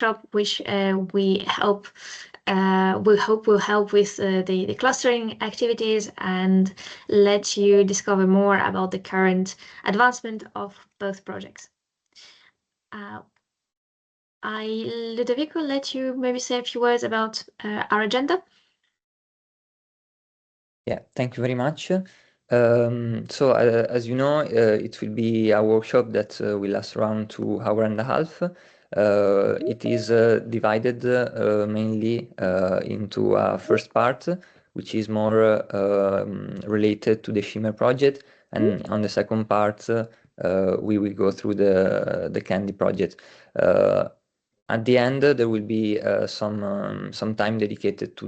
workshop, which we hope will help with the clustering activities and let you discover more about the current advancement of both projects. Ludovic will let you maybe say a few words about our agenda. Yeah, thank you very much. So as you know, it will be a workshop that will last around 2.5 hours. It is divided mainly into a first part, which is more related to the SHIMMER project, and on the second part, we will go through the CANDHy project. At the end, there will be some time dedicated to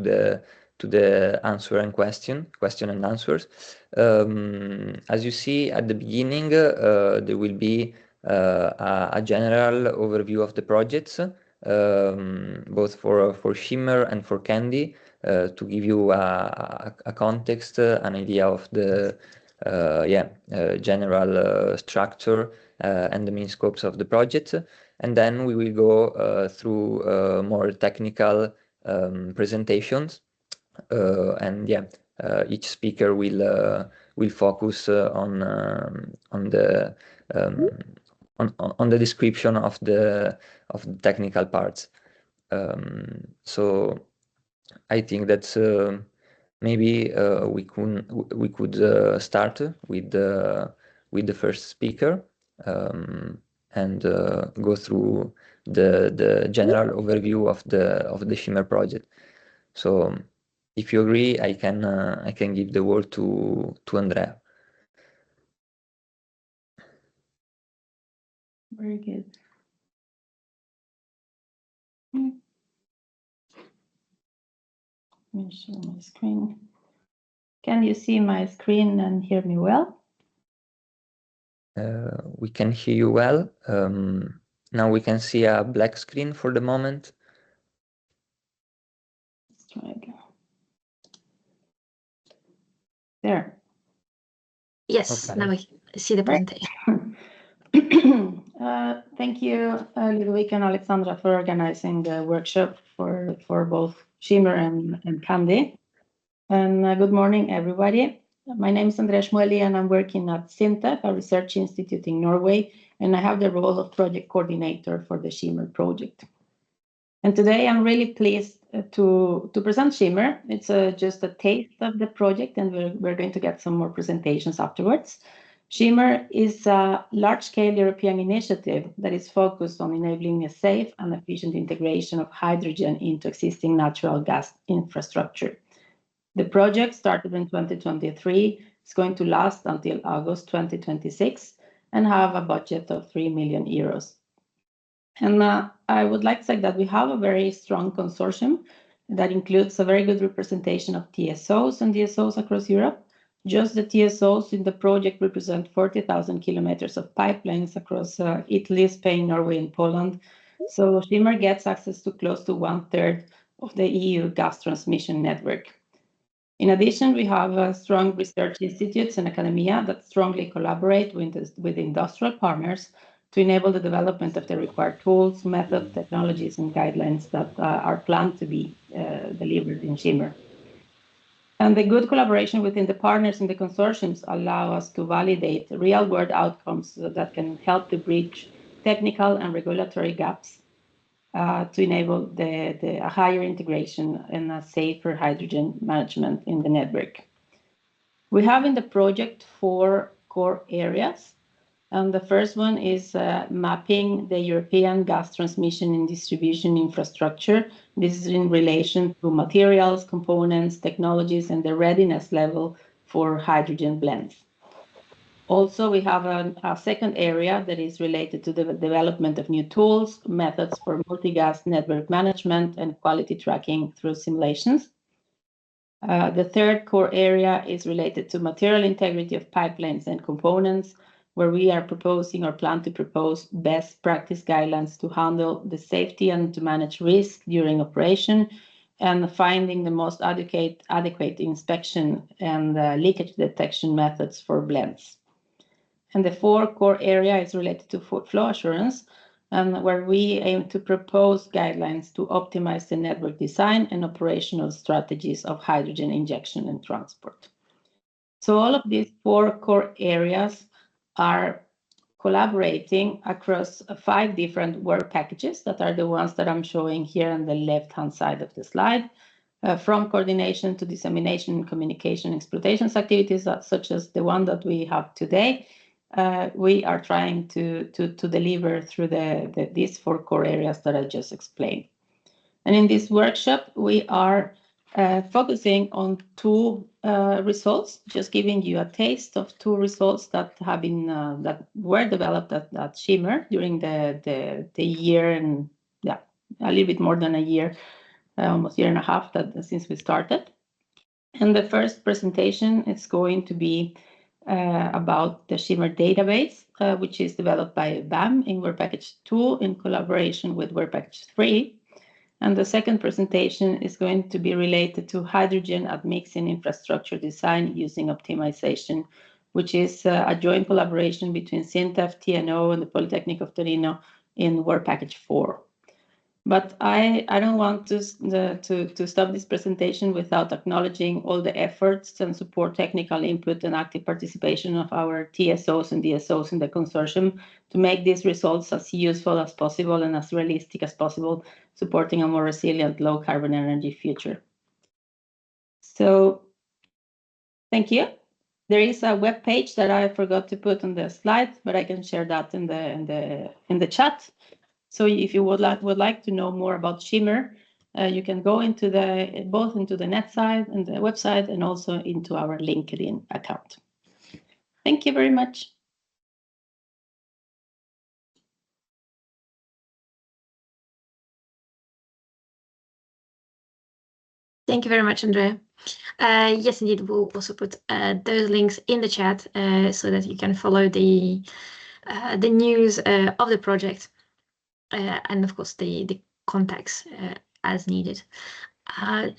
the answer and question and answers. As you see at the beginning, there will be a general overview of the projects, both for SHIMMER and for CANDHy, to give you a context, an idea of the general structure and the main scopes of the project. And then we will go through more technical presentations, and each speaker will focus on the description of the technical parts. So I think that maybe we could start with the first speaker, and go through the general overview of the SHIMMER project. So if you agree, I can give the word to Andrea. Very good. Let me show my screen. Can you see my screen and hear me well? We can hear you well. Now we can see a black screen for the moment. Let's try again. There. Yes, Okay. now we see the presentation. Thank you, Ludovic and Alexandra, for organizing the workshop for both SHIMMER and CANDHy. And good morning, everybody. My name is Andrea Schmueli, and I'm working at SINTEF, a research institute in Norway, and I have the role of project coordinator for the SHIMMER project. And today I'm really pleased to present SHIMMER. It's just a taste of the project, and we're going to get some more presentations afterwards. SHIMMER is a large-scale European initiative that is focused on enabling a safe and efficient integration of hydrogen into existing natural gas infrastructure. The project started in 2023. It's going to last until August 2026 and have a budget of 3 million euros. And I would like to say that we have a very strong consortium that includes a very good representation of TSOs and DSOs across Europe. Just the TSOs in the project represent 40,000 kilometers of pipelines across Italy, Spain, Norway, and Poland. So SHIMMER gets access to close to 1/3 of the EU gas transmission network. In addition, we have strong research institutes and academia that strongly collaborate with industrial partners to enable the development of the required tools, methods, technologies, and guidelines that are planned to be delivered in SHIMMER. And the good collaboration within the partners in the consortiums allow us to validate real-world outcomes that can help to bridge technical and regulatory gaps to enable a higher integration and a safer hydrogen management in the network. We have in the project 4 core areas. And the first one is mapping the European gas transmission and distribution infrastructure. This is in relation to materials, components, technologies, and the readiness level for hydrogen blends. Also, we have a second area that is related to the development of new tools, methods for multi-gas network management, and quality tracking through simulations. The third core area is related to material integrity of pipelines and components, where we are proposing or plan to propose best practice guidelines to handle the safety and to manage risk during operation, and finding the most adequate inspection and leakage detection methods for blends. And the 4th core area is related to flow assurance, and where we aim to propose guidelines to optimize the network design and operational strategies of hydrogen injection and transport. So all of these 4 core areas are collaborating across 5 different work packages that are the ones that I'm showing here on the left-hand side of the slide. From coordination to dissemination, communication, exploitations activities, such as the one that we have today, we are trying to deliver through these 4 core areas that I just explained. And in this workshop, we are focusing on 2 results, just giving you a taste of 2 results that have been that were developed at SHIMMER during the year, and a little bit more than a year, almost 1.5 years since we started. And the first presentation is going to be about the SHIMMER database, which is developed by BAM in Work Package 2 in collaboration with Work Package 3. And the second presentation is going to be related to hydrogen admixing infrastructure design using optimization, which is a joint collaboration between SINTEF, TNO, and the Polytechnic of Torino in Work Package 4. But I don't want to stop this presentation without acknowledging all the efforts and support, technical input, and active participation of our TSOs and DSOs in the consortium to make these results as useful as possible and as realistic as possible, supporting a more resilient, low-carbon energy future. So, thank you. There is a web page that I forgot to put on the slide, but I can share that in the chat. So if you would like to know more about SHIMMER, you can go into both into the net site and the website, and also into our LinkedIn account. Thank you very much. Thank you very much, Andrea. Yes, indeed, we'll also put those links in the chat so that you can follow the news of the project. And of course the contacts as needed.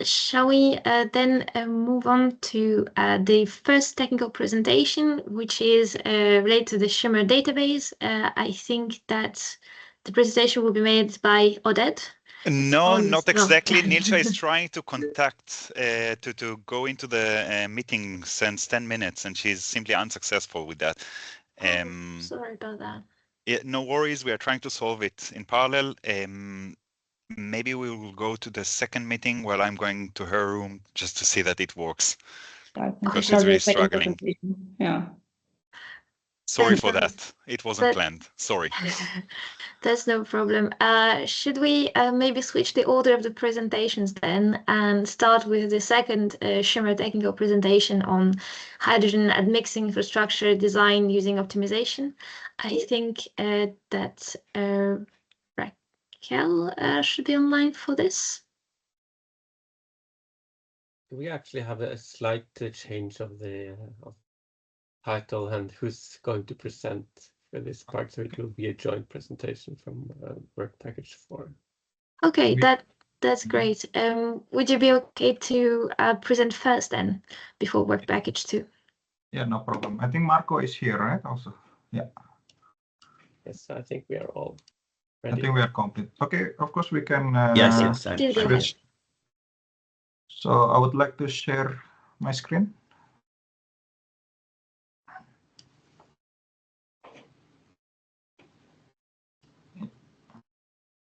Shall we then move on to the first technical presentation, which is related to the SHIMMER database. I think that the presentation will be made by Odette. No, not exactly. Nilsha is trying to contact to go into the meeting since 10 minutes, and she's simply unsuccessful with that. Sorry about that. Yeah, no worries. We are trying to solve it in parallel. Maybe we will go to the second meeting while I'm going to her room just to see that it works. Because she's really struggling. Yeah. Sorry for that. It wasn't planned. Sorry. That's no problem. Should we maybe switch the order of the presentations then and start with the second SHIMMER technical presentation on hydrogen admixing infrastructure design using optimization? I think that Raquel should be online for this. We actually have a slight change of the title and who's going to present for this part, so it will be a joint presentation from Work Package 4. Okay, that's great. Would you be okay to present first then, before Work Package 2? Yeah, no problem. I think Marco is here, right? Also, yeah. Yes, I think we are all ready. I think we are complete. Okay, of course we can yes, switch. So I would like to share my screen.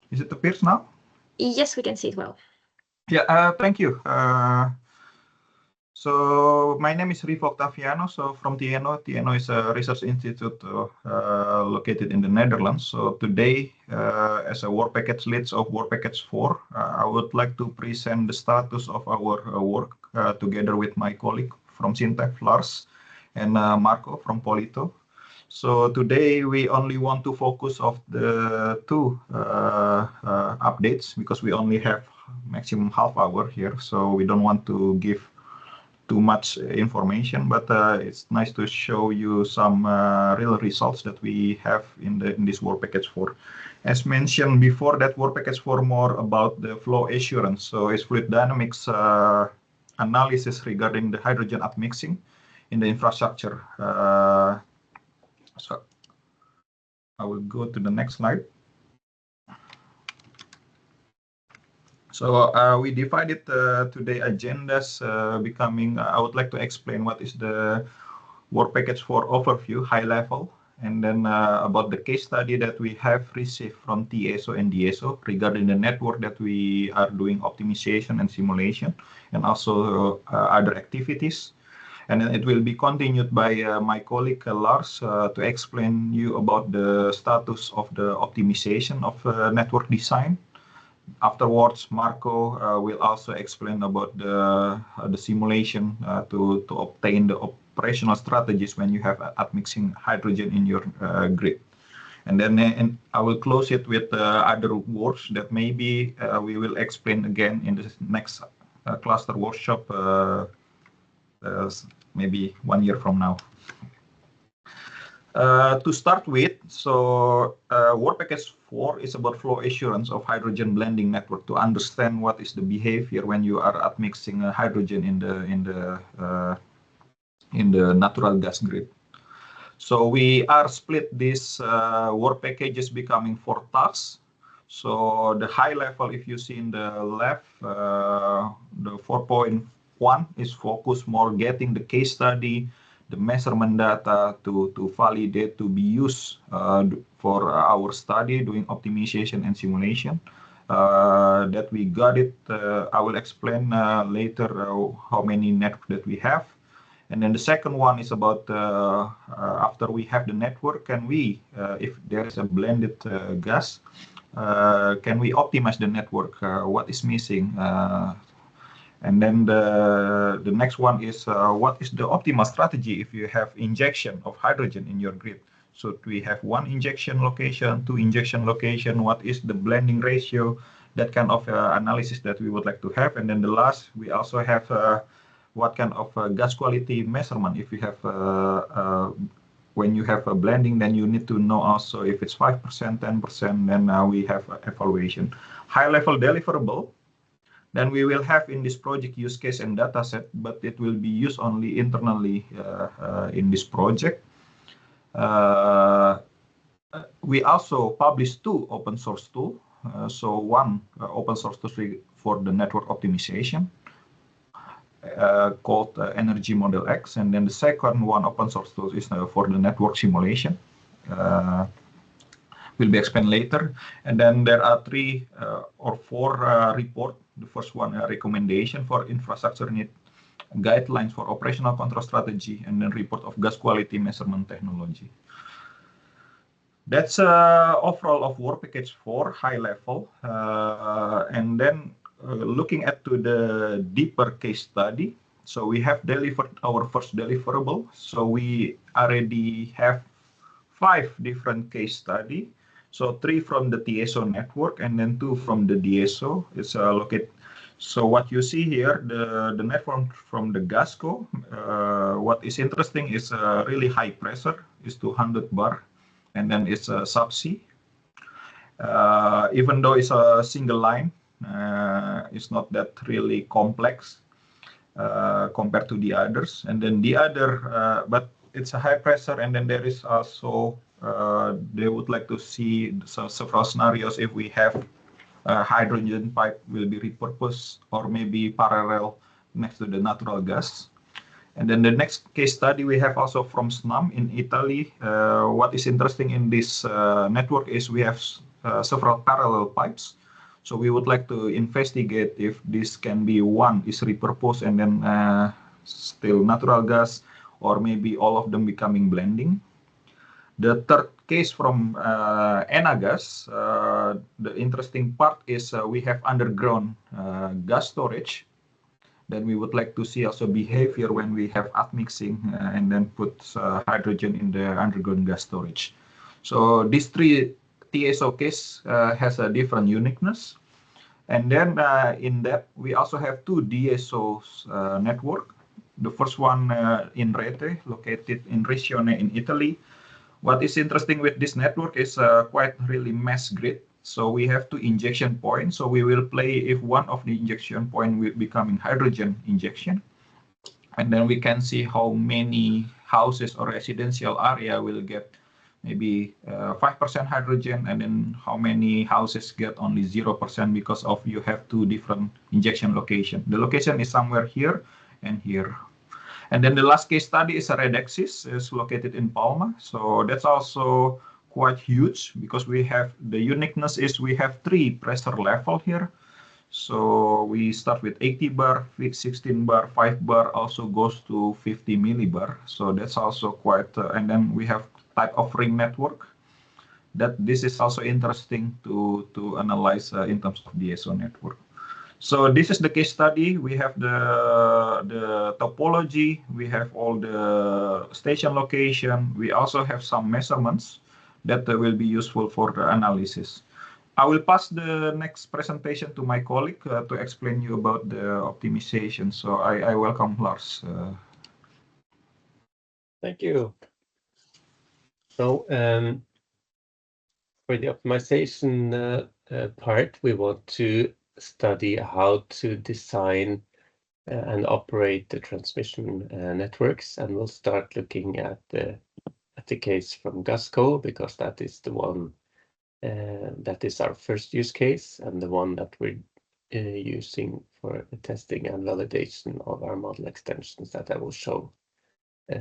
Is it appears now? Yes, we can see it well. Yeah, thank you. So my name is Rivo Octaviano. So from TNO. TNO is a research institute located in the Netherlands. So today, as a work package lead of Work Package 4, I would like to present the status of our work together with my colleague from SINTEF, Lars, and Marco from Polito. So today we only want to focus of the 2 updates, because we only have maximum half hour here. So we don't want to give too much information, but it's nice to show you some real results that we have in this Work Package 4. As mentioned before, that Work Package 4 more about the flow assurance. So it's fluid dynamics analysis regarding the hydrogen admixing in the infrastructure. So I will go to the next slide. So we divided today agendas becoming, I would like to explain what is the work package for overview, high level, and then about the case study that we have received from TSO and DSO regarding the network that we are doing optimization and simulation, and also other activities. And then it will be continued by my colleague Lars to explain you about the status of the optimization of network design. Afterwards, Marco will also explain about the simulation to obtain the operational strategies when you have admixing hydrogen in your grid. And then I will close it with other works that maybe we will explain again in the next cluster workshop, maybe 1 year from now. To start with, so work package 4 is about flow assurance of hydrogen blending network to understand what is the behavior when you are admixing hydrogen in the natural gas grid. So we are split this work packages becoming 4 tasks. So the high level, if you see in the left, the 4.1 is focused more getting the case study, the measurement data to validate, to be used for our study, doing optimization and simulation. That we got it, I will explain later how many networks that we have. And then the second one is about after we have the network, can we, if there is a blended gas, can we optimize the network? What is missing? And then the next one is what is the optimal strategy if you have injection of hydrogen in your grid? So we have 1 injection location, 2 injection location, what is the blending ratio? That kind of analysis that we would like to have. And then the last, we also have what kind of gas quality measurement. If you have, when you have a blending, then you need to know also if it's 5%, 10%, then we have evaluation. High level deliverable. Then we will have in this project use case and data set, but it will be used only internally in this project. We also published 2 open source tools. So one open source tool for the network optimization called Energy Model X, and then the second one open source tool is for the network simulation. Will be explained later. And then there are 3 or 4 reports. The first one, a recommendation for infrastructure need, guidelines for operational control strategy, and then report of gas quality measurement technology. That's overall of work package 4, high level. And then looking at to the deeper case study. So we have delivered our first deliverable. So we already have 5 different case study. So 3 from the TSO network and then 2 from the DSO. It's located. So what you see here, the network from the GASCO, what is interesting is really high pressure, is 200 bar, and then it's a subsea. Even though it's a single line, it's not that really complex compared to the others. And then the other, but it's a high pressure, and then there is also they would like to see several scenarios if we have hydrogen pipe will be repurposed or maybe parallel next to the natural gas. And then the next case study we have also from SNAM in Italy. What is interesting in this network is we have several parallel pipes. So we would like to investigate if this can be one is repurposed and then still natural gas, or maybe all of them becoming blending. The third case from Enagas, the interesting part is we have underground gas storage. Then we would like to see also behavior when we have admixing and then put hydrogen in the underground gas storage. So these 3 TSO case has a different uniqueness. And then in that, we also have 2 DSOs network. The first one in Rete, located in Riccione in Italy. What is interesting with this network is quite really mass grid. So we have 2 injection points. So we will play if one of the injection point will becoming hydrogen injection. And then we can see how many houses or residential area will get maybe 5% hydrogen, and then how many houses get only 0% because of you have two different injection location. The location is somewhere here and here. And then the last case study is a Redexis, is located in Palma. So that's also quite huge because we have the uniqueness is we have 3 pressure level here. So we start with 80 bar, 16 bar, 5 bar also goes to 50 millibar. So that's also quite, and then we have type of ring network. That this is also interesting to analyze in terms of DSO network. So this is the case study. We have the topology. We have all the station location. We also have some measurements that will be useful for the analysis. I will pass the next presentation to my colleague to explain you about the optimization. So I welcome Lars. Thank you. So for the optimization part, we want to study how to design and operate the transmission networks, and we'll start looking at the case from GASCO because that is the one that is our first use case and the one that we're using for the testing and validation of our model extensions that I will show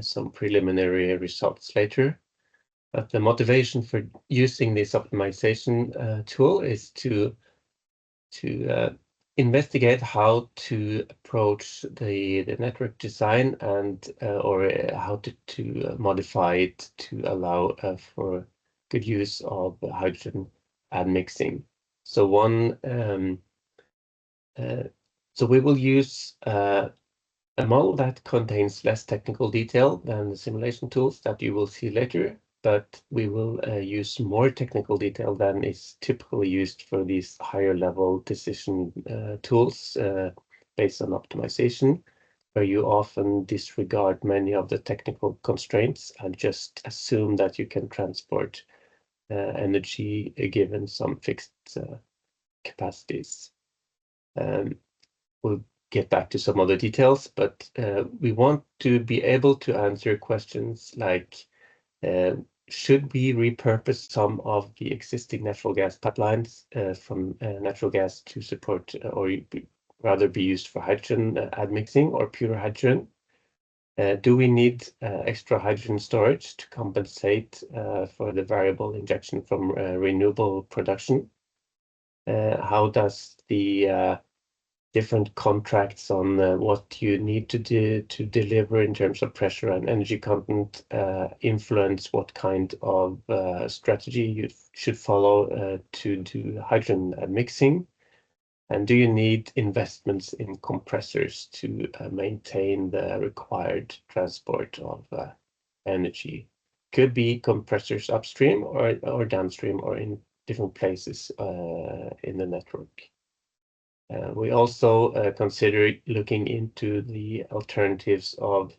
some preliminary results later. But the motivation for using this optimization tool is to investigate how to approach the network design and or how to modify it to allow for good use of hydrogen admixing. So so we will use a model that contains less technical detail than the simulation tools that you will see later, but we will use more technical detail than is typically used for these higher level decision tools based on optimization, where you often disregard many of the technical constraints and just assume that you can transport energy given some fixed capacities. We'll get back to some other details, but we want to be able to answer questions like, should we repurpose some of the existing natural gas pipelines from natural gas to support or rather be used for hydrogen admixing or pure hydrogen? Do we need extra hydrogen storage to compensate for the variable injection from renewable production? How does the different contracts on what you need to do to deliver in terms of pressure and energy content influence what kind of strategy you should follow to do hydrogen mixing? And do you need investments in compressors to maintain the required transport of energy? Could be compressors upstream or downstream or in different places in the network. We also consider looking into the alternatives of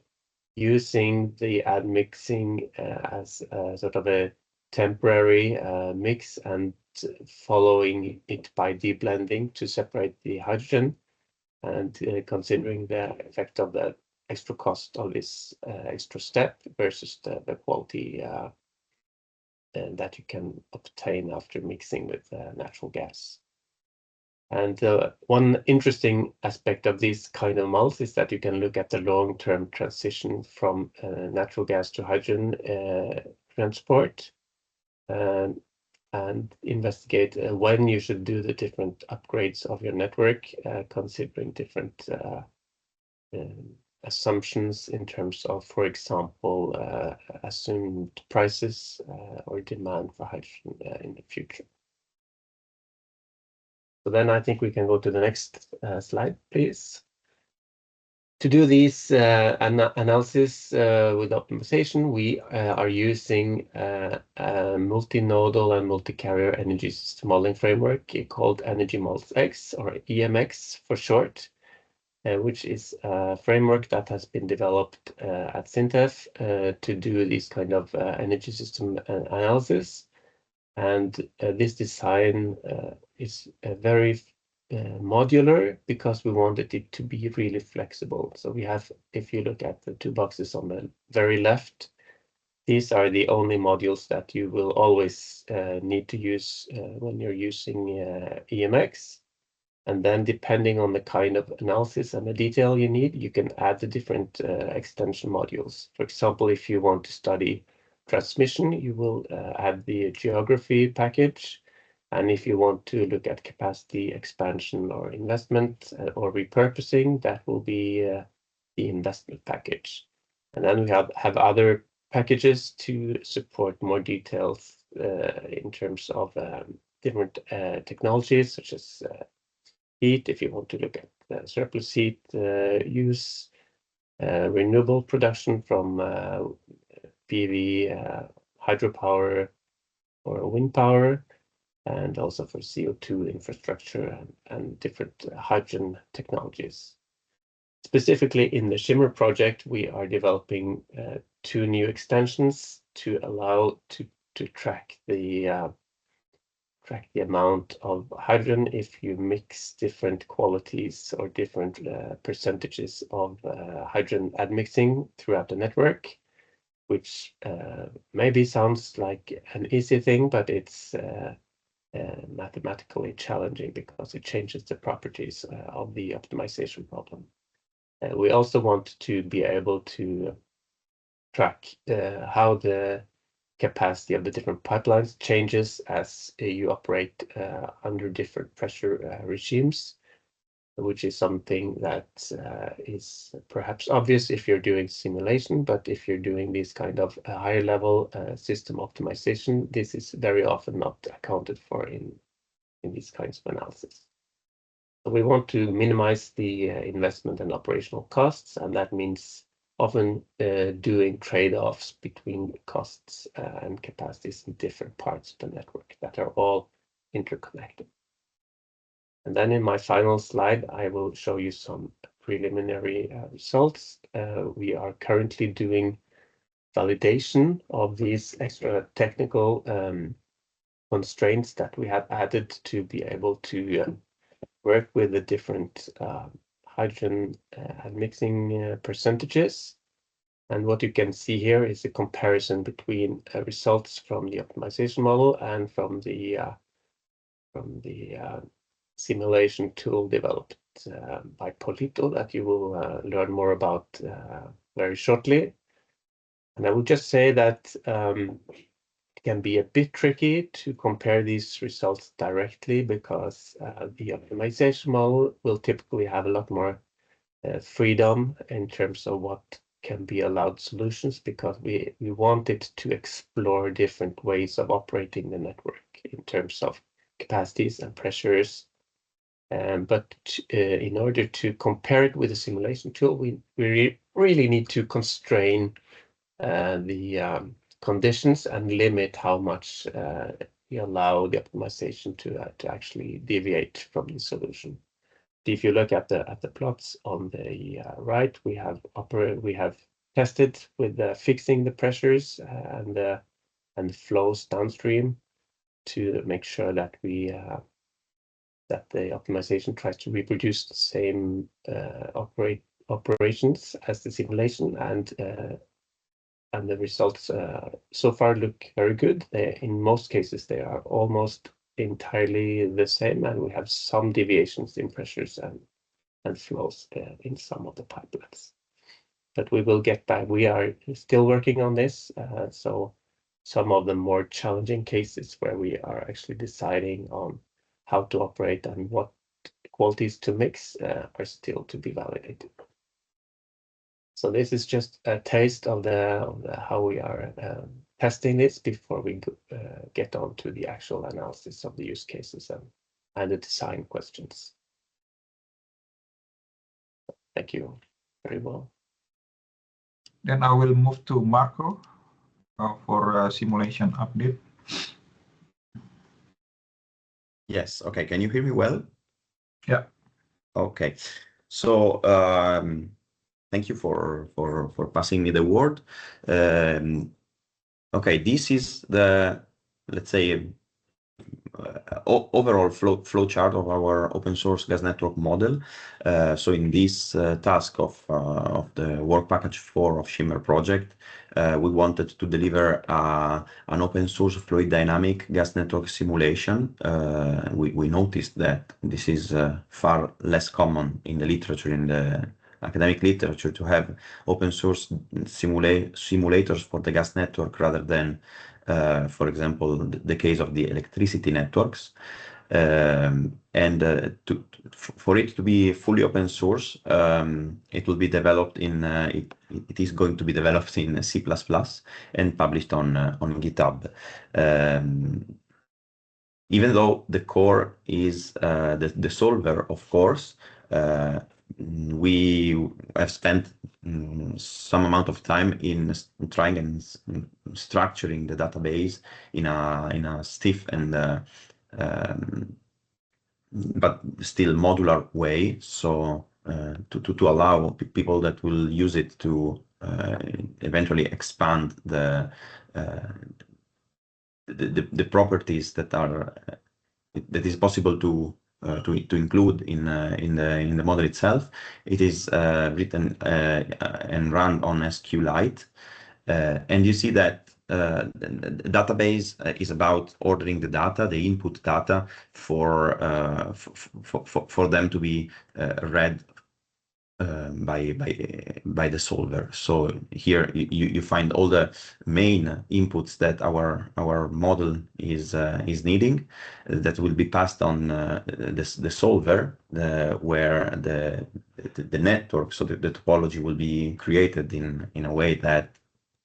using the admixing as sort of a temporary mix and following it by deblending to separate the hydrogen, and considering the effect of the extra cost of this extra step versus the quality that you can obtain after mixing with natural gas. And one interesting aspect of these kind of models is that you can look at the long-term transition from natural gas to hydrogen transport and investigate when you should do the different upgrades of your network, considering different assumptions in terms of, for example, assumed prices or demand for hydrogen in the future. So then I think we can go to the next slide, please. To do these analysis with optimization, we are using a multinodal and multi-carrier energy system modeling framework called Energy Models X, or EMX for short, which is a framework that has been developed at SINTEF to do this kind of energy system analysis. And this design is very modular because we wanted it to be really flexible. So we have, if you look at the two boxes on the very left, these are the only modules that you will always need to use when you're using EMX. And then depending on the kind of analysis and the detail you need, you can add the different extension modules. For example, if you want to study transmission, you will add the geography package. And if you want to look at capacity expansion or investment or repurposing, that will be the investment package. And then we have other packages to support more details in terms of different technologies, such as heat, if you want to look at surplus heat use, renewable production from PV, hydropower, or wind power, and also for CO2 infrastructure and different hydrogen technologies. Specifically in the SHIMMER project, we are developing 2 new extensions to allow to track the amount of hydrogen if you mix different qualities or different percentages of hydrogen admixing throughout the network, which maybe sounds like an easy thing, but it's mathematically challenging because it changes the properties of the optimization problem. We also want to be able to track how the capacity of the different pipelines changes as you operate under different pressure regimes, which is something that is perhaps obvious if you're doing simulation, but if you're doing this kind of higher level system optimization, this is very often not accounted for in these kinds of analysis. So we want to minimize the investment and operational costs, and that means often doing trade-offs between costs and capacities in different parts of the network that are all interconnected. And then in my final slide, I will show you some preliminary results. We are currently doing validation of these extra technical constraints that we have added to be able to work with the different hydrogen admixing percentages. And what you can see here is a comparison between results from the optimization model and from the simulation tool developed by Polito that you will learn more about very shortly. And I would just say that it can be a bit tricky to compare these results directly because the optimization model will typically have a lot more freedom in terms of what can be allowed solutions, because we want it to explore different ways of operating the network in terms of capacities and pressures. But in order to compare it with a simulation tool, we really need to constrain the conditions and limit how much we allow the optimization to actually deviate from the solution. If you look at the plots on the right, we have tested with fixing the pressures and the flows downstream to make sure that that the optimization tries to reproduce the same operations as the simulation, and the results so far look very good. In most cases, they are almost entirely the same, and we have some deviations in pressures and flows in some of the pipelines. But we will get back. We are still working on this. So some of the more challenging cases where we are actually deciding on how to operate and what qualities to mix are still to be validated. So this is just a taste of how we are testing this before we get on to the actual analysis of the use cases and the design questions. Thank you very well. Then I will move to Marco for a simulation update. Yes. Okay. Can you hear me well? Yeah. Okay. So thank you for passing me the word. Okay, this is the, let's say, overall flow chart of our open source gas network model. So in this task of the work package 4 of SHIMMER project, we wanted to deliver an open source fluid dynamic gas network simulation. We noticed that this is far less common in the literature, in the academic literature, to have open source simulators for the gas network rather than, for example, the case of the electricity networks. For it to be fully open source, it will be developed in, it is going to be developed in C++ and published on GitHub. Even though the core is the solver, of course, we have spent some amount of time in trying and structuring the database in a stiff and but still modular way, so to allow people that will use it to eventually expand the properties that is possible to include in the model itself. It is written and run on SQLite, and you see that the database is about ordering the data, the input data, for them to be read by the solver. So here you find all the main inputs that our model is needing, that will be passed on the solver, where the network, so the topology will be created in a way that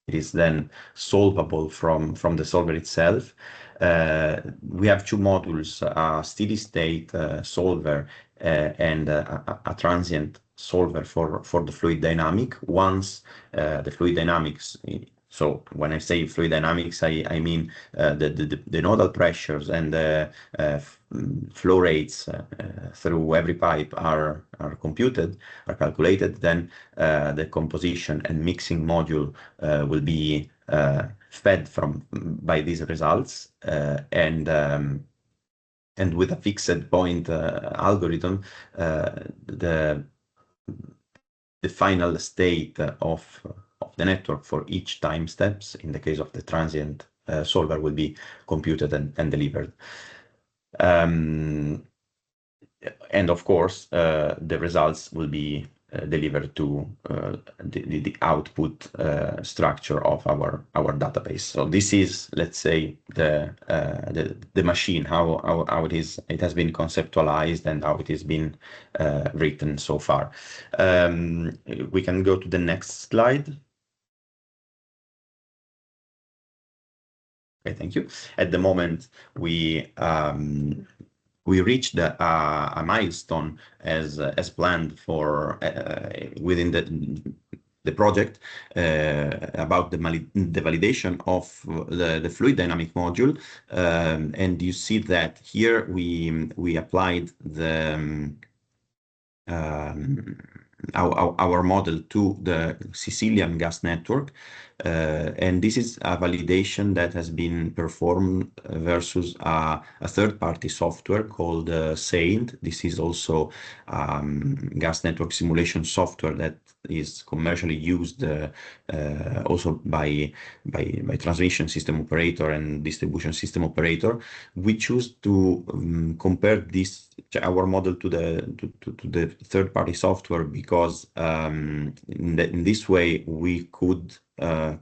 it is then solvable from the solver itself. We have two modules, a steady state solver and a transient solver for the fluid dynamic. Once the fluid dynamics, so when I say fluid dynamics, I mean the nodal pressures and the flow rates through every pipe are computed, are calculated, then the composition and mixing module will be fed by these results, and with a fixed point algorithm, the final state of the network for each time steps, in the case of the transient solver, will be computed and delivered. And of course, the results will be delivered to the output structure of our database. So this is, let's say, the machine, how it has been conceptualized and how it has been written so far. We can go to the next slide. Okay, thank you. At the moment, we reached a milestone as planned for within the project about the validation of the fluid dynamic module, and you see that here we applied our model to the Sicilian gas network, and this is a validation that has been performed versus a third-party software called SAINT. This is also gas network simulation software that is commercially used also by transmission system operator and distribution system operator. We choose to compare our model to the third-party software because in this way we could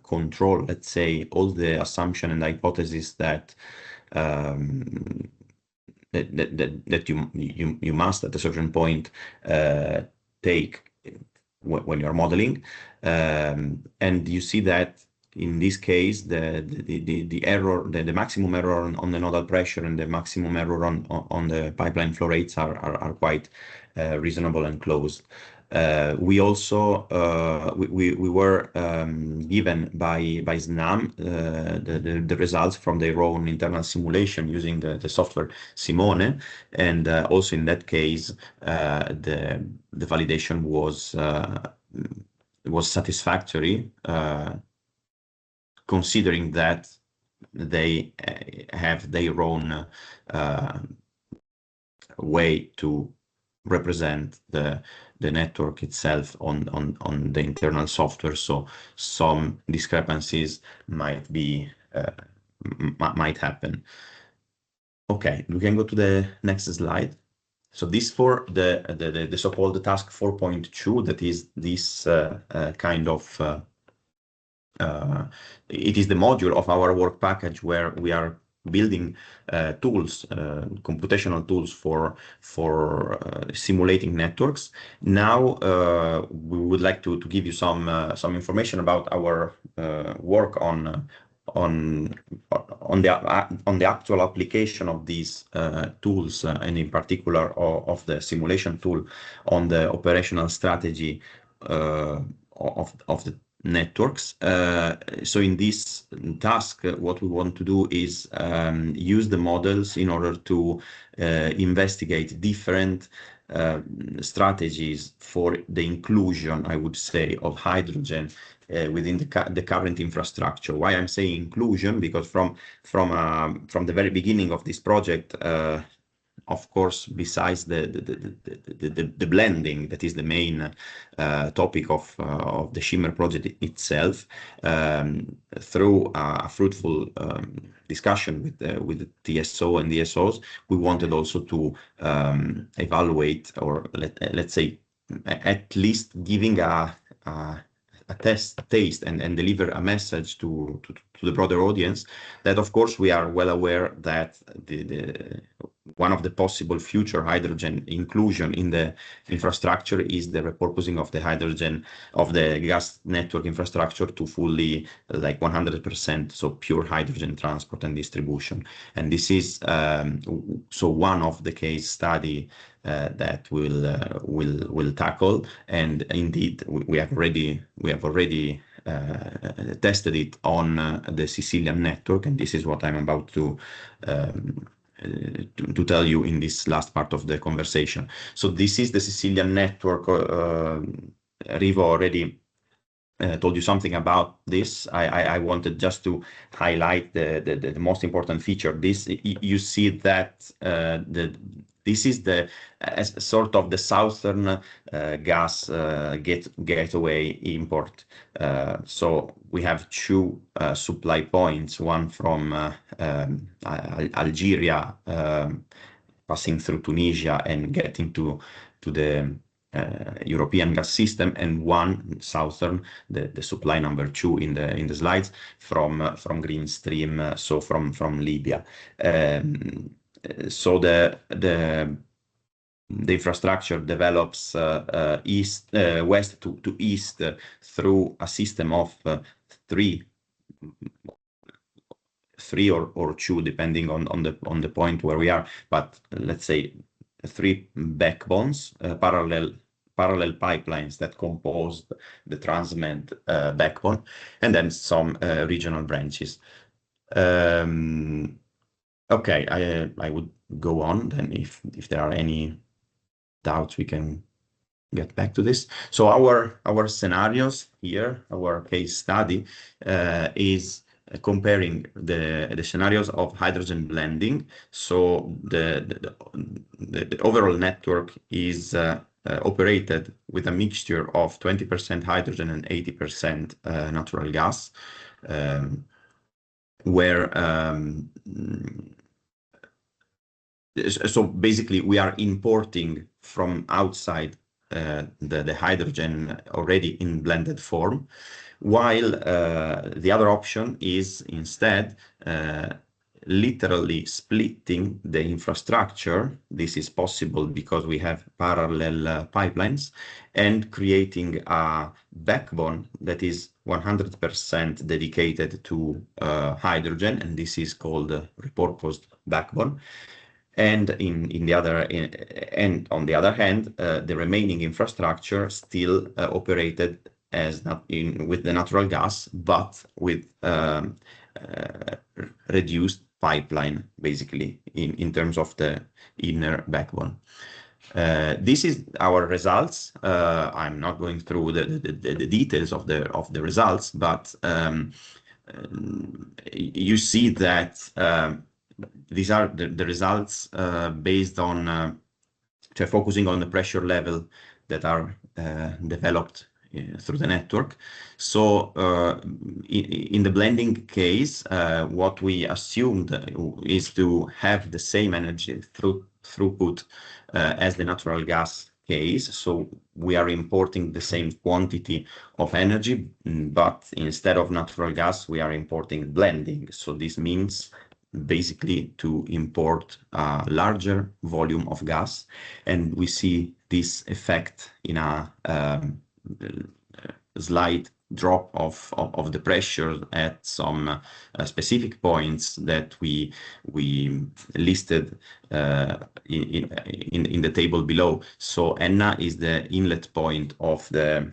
control, let's say, all the assumption and hypotheses that you must at a certain point take when you're modeling, and you see that in this case the error, the maximum error on the nodal pressure and the maximum error on the pipeline flow rates are quite reasonable and close. We also we were given by SNAM the results from their own internal simulation using the software Simone, and also in that case the validation was satisfactory, considering that they have their own way to represent the network itself on the internal software. So some discrepancies might be might happen. Okay, we can go to the next slide. So this for the so-called task 4.2, that is this kind of it is the module of our work package where we are building tools, computational tools for simulating networks. Now we would like to give you some information about our work on the actual application of these tools, and in particular of the simulation tool on the operational strategy of the networks. So in this task, what we want to do is use the models in order to investigate different strategies for the inclusion, I would say, of hydrogen within the current infrastructure. Why I'm saying inclusion? Because from the very beginning of this project, of course, besides the blending, that is the main topic of the SHIMMER project itself, through a fruitful discussion with the TSO and DSOs, we wanted also to evaluate, or let's say, at least giving a taste and deliver a message to the broader audience that, of course, we are well aware that one of the possible future hydrogen inclusion in the infrastructure is the repurposing of the hydrogen of the gas network infrastructure to fully, like 100%, so pure hydrogen transport and distribution. And this is so one of the case study that we'll tackle. And indeed, we have already tested it on the Sicilian network, and this is what I'm about to tell you in this last part of the conversation. So this is the Sicilian network. Rivo already told you something about this. I wanted just to highlight the most important feature. This, you see that this is the sort of the southern gas gateway import. So we have two supply points, one from Algeria, passing through Tunisia and getting to the European gas system, and one southern, the supply number 2 in the slides, from Green Stream, so from Libya. So the infrastructure develops west to east through a system of three or two, depending on the point where we are, but let's say 3 backbones, parallel pipelines that compose the Transmed backbone, and then some regional branches. Okay, I would go on then. If there are any doubts, we can get back to this. So our scenarios here, our case study, is comparing the scenarios of hydrogen blending. So the overall network is operated with a mixture of 20% hydrogen and 80% natural gas, where so basically we are importing from outside the hydrogen already in blended form, while the other option is instead literally splitting the infrastructure. This is possible because we have parallel pipelines, and creating a backbone that is 100% dedicated to hydrogen, and this is called a repurposed backbone. And on the other hand, the remaining infrastructure still operated as with the natural gas, but with reduced pipeline, basically, in terms of the inner backbone. This is our results. I'm not going through the details of the results, but you see that these are the results based on focusing on the pressure level that are developed through the network. So in the blending case, what we assumed is to have the same energy throughput as the natural gas case. So we are importing the same quantity of energy, but instead of natural gas, we are importing blending. So this means basically to import a larger volume of gas, and we see this effect in a slight drop of the pressure at some specific points that we listed in the table below. So Enna is the inlet point of the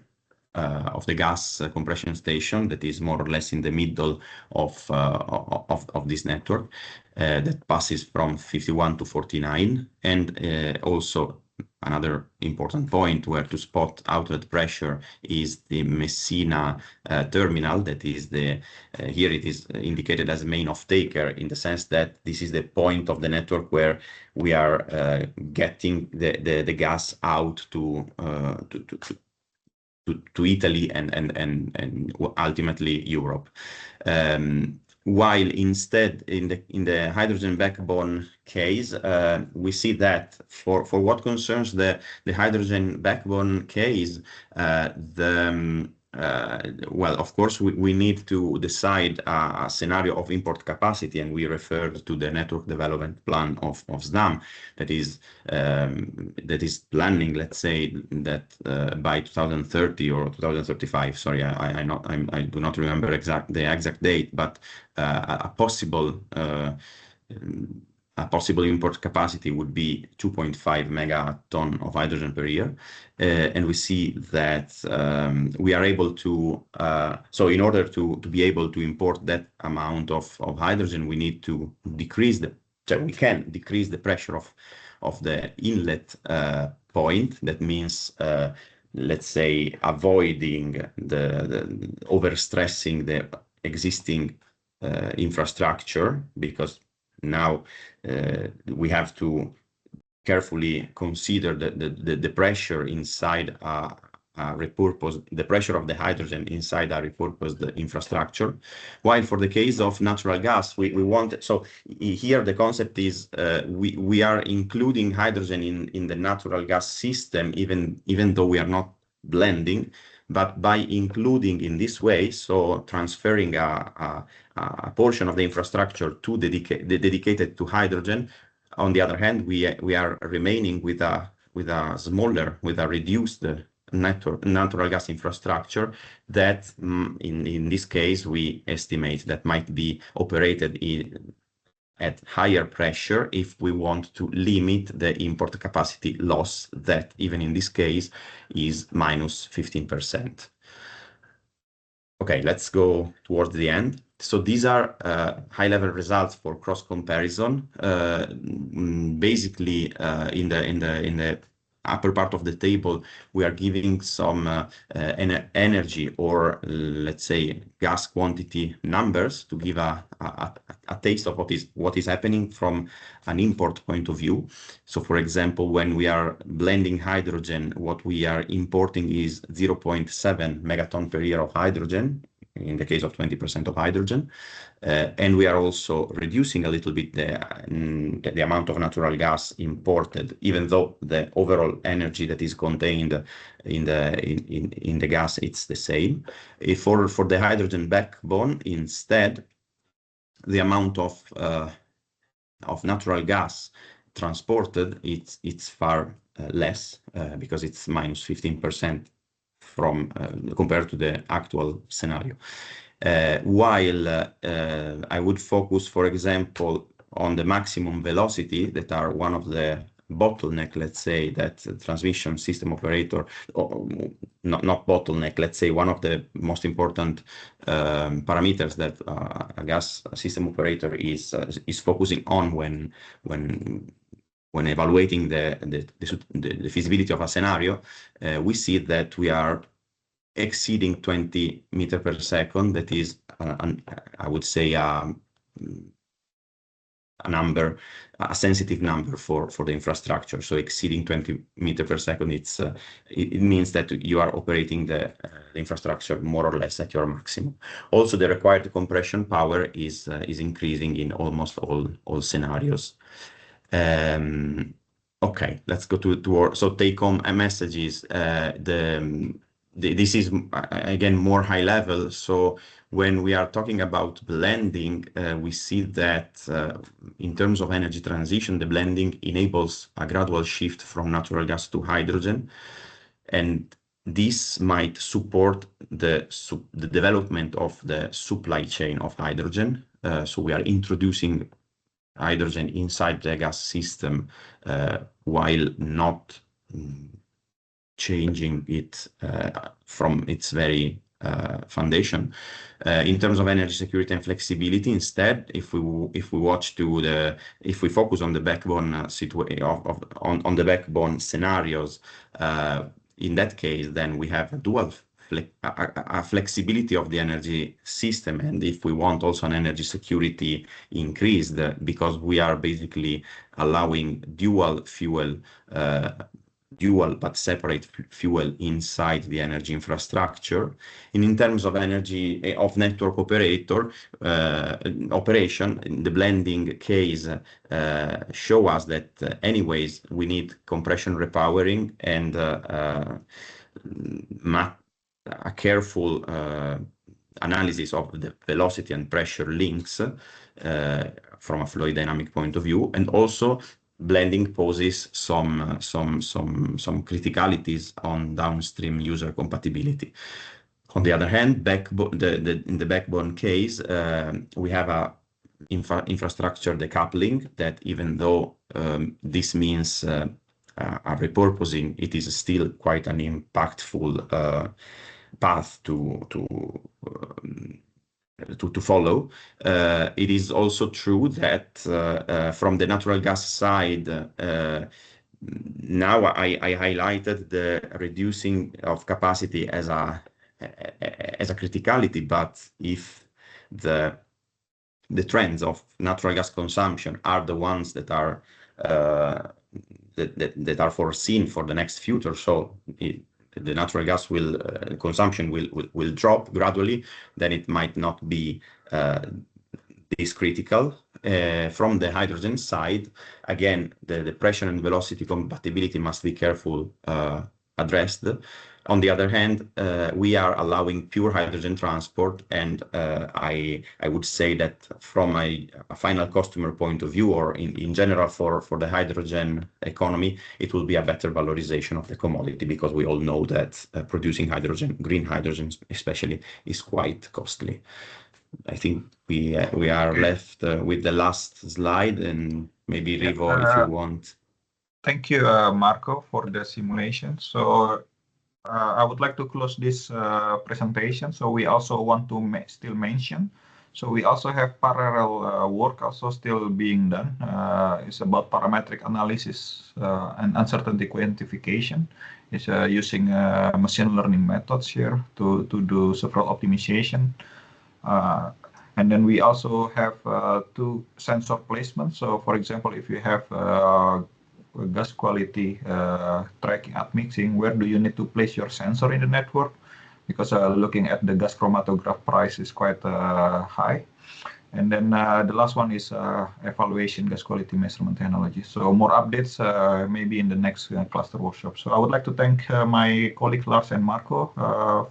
gas compression station that is more or less in the middle of this network that passes from 51 to 49, and also another important point where to spot outlet pressure is the Messina terminal. That is here it is indicated as main off-taker, in the sense that this is the point of the network where we are getting the gas out to Italy and ultimately Europe. While instead in the hydrogen backbone case, we see that for what concerns the hydrogen backbone case, well, of course, we need to decide a scenario of import capacity, and we referred to the network development plan of SNAM that is planning, let's say, that by 2030 or 2035. Sorry, I do not remember the exact date, but a possible import capacity would be 2.5 megaton of hydrogen per year. And we see that we are able to, so in order to be able to import that amount of hydrogen, we need to decrease we can decrease the pressure of the inlet point. That means, let's say, avoiding the overstressing the existing infrastructure, because now we have to carefully consider the pressure inside the pressure of the hydrogen inside a repurposed infrastructure. While for the case of natural gas, we want, so here the concept is we are including hydrogen in the natural gas system, even though we are not blending, but by including in this way, so transferring a portion of the infrastructure to dedicated to hydrogen. On the other hand, we are remaining with a reduced natural gas infrastructure that in this case we estimate that might be operated at higher pressure if we want to limit the import capacity loss, that even in this case is minus 15%. Okay, let's go towards the end. So these are high-level results for cross comparison. Basically, in the upper part of the table, we are giving some energy, or let's say gas quantity numbers, to give a taste of what is happening from an import point of view. So for example, when we are blending hydrogen, what we are importing is 0.7 megaton per year of hydrogen, in the case of 20% of hydrogen. And we are also reducing a little bit the amount of natural gas imported, even though the overall energy that is contained in the gas, it's the same. For the hydrogen backbone, instead, the amount of natural gas transported, it's far less, because it's minus 15% compared to the actual scenario. While I would focus, for example, on the maximum velocity, that are one of the bottleneck, let's say, that transmission system operator, or not bottleneck, let's say one of the most important parameters that a gas system operator is focusing on when evaluating the feasibility of a scenario. We see that we are exceeding 20 meters per second. That is, I would say, a number, a sensitive number for the infrastructure. So exceeding 20 meters per second, it means that you are operating the infrastructure more or less at your maximum. Also, the required compression power is increasing in almost all scenarios. Okay, let's go to our take-home messages. This is again more high level. So when we are talking about blending, we see that in terms of energy transition, the blending enables a gradual shift from natural gas to hydrogen, and this might support the development of the supply chain of hydrogen. So we are introducing hydrogen inside the gas system while not changing it from its very foundation. In terms of energy security and flexibility, instead, if we focus on the backbone on the backbone scenarios, in that case, then we have a dual flexibility of the energy system, and if we want also an energy security increased, because we are basically allowing dual but separate fuel inside the energy infrastructure. And in terms of energy of network operation, the blending case show us that anyways we need compression repowering and a careful analysis of the velocity and pressure links from a fluid dynamic point of view, and also blending poses some criticalities on downstream user compatibility. On the other hand, in the backbone case, we have a infrastructure decoupling that, even though this means a repurposing, it is still quite an impactful path to follow. It is also true that from the natural gas side, now I highlighted the reducing of capacity as a criticality, but if the trends of natural gas consumption are the ones that are foreseen for the next future, so the natural gas consumption will drop gradually, then it might not be this critical. From the hydrogen side, again, the pressure and velocity compatibility must be careful addressed. On the other hand, we are allowing pure hydrogen transport, and I would say that from a final customer point of view, or in general for the hydrogen economy, it will be a better valorization of the commodity, because we all know that producing hydrogen, green hydrogen especially, is quite costly. I think we are left with the last slide, and maybe Rivo, if you want. Thank you, Marco, for the simulation. So I would like to close this presentation. So we also want to still mention, so we also have parallel work also still being done. It's about parametric analysis and uncertainty quantification. It's using machine learning methods here to do several optimization. And then we also have 2 sensor placements. So for example, if you have gas quality tracking admixing, where do you need to place your sensor in the network? Because looking at the gas chromatograph price is quite high. And then the last one is evaluation gas quality measurement technology. So more updates maybe in the next cluster workshop. So I would like to thank my colleague Lars and Marco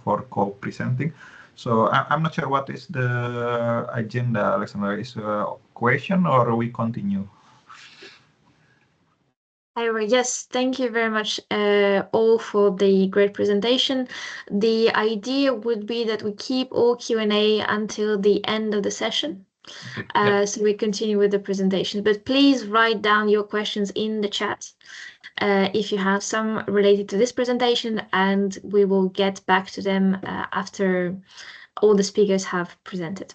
for co-presenting. So I'm not sure what is the agenda, Alexandra. Is a question or we continue? Yes, thank you very much all for the great presentation. The idea would be that we keep all Q&A until the end of the session. Okay. So we continue with the presentation, but please write down your questions in the chat if you have some related to this presentation, and we will get back to them after all the speakers have presented.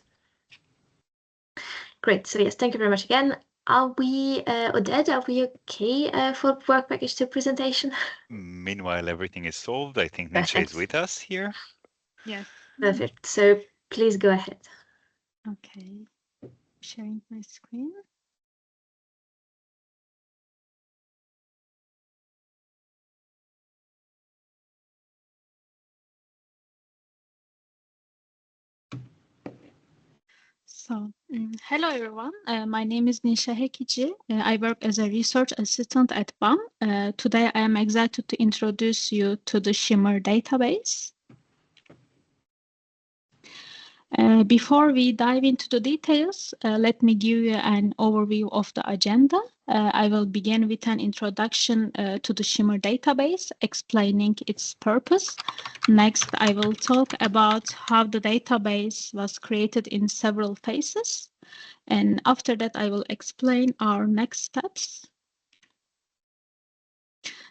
Great, so yes, thank you very much again. Are we, Oded, are we okay for Work Package 2 presentation? Meanwhile, everything is solved. I think Nietzsche is with us here. Yes. Perfect. So please go ahead. Okay. Sharing my screen. So, hello everyone. My name is Nisha Hekici. I work as a research assistant at BAM. Today I am excited to introduce you to the SHIMMER database. Before we dive into the details, let me give you an overview of the agenda. I will begin with an introduction to the SHIMMER database, explaining its purpose. Next, I will talk about how the database was created in several phases. And after that, I will explain our next steps.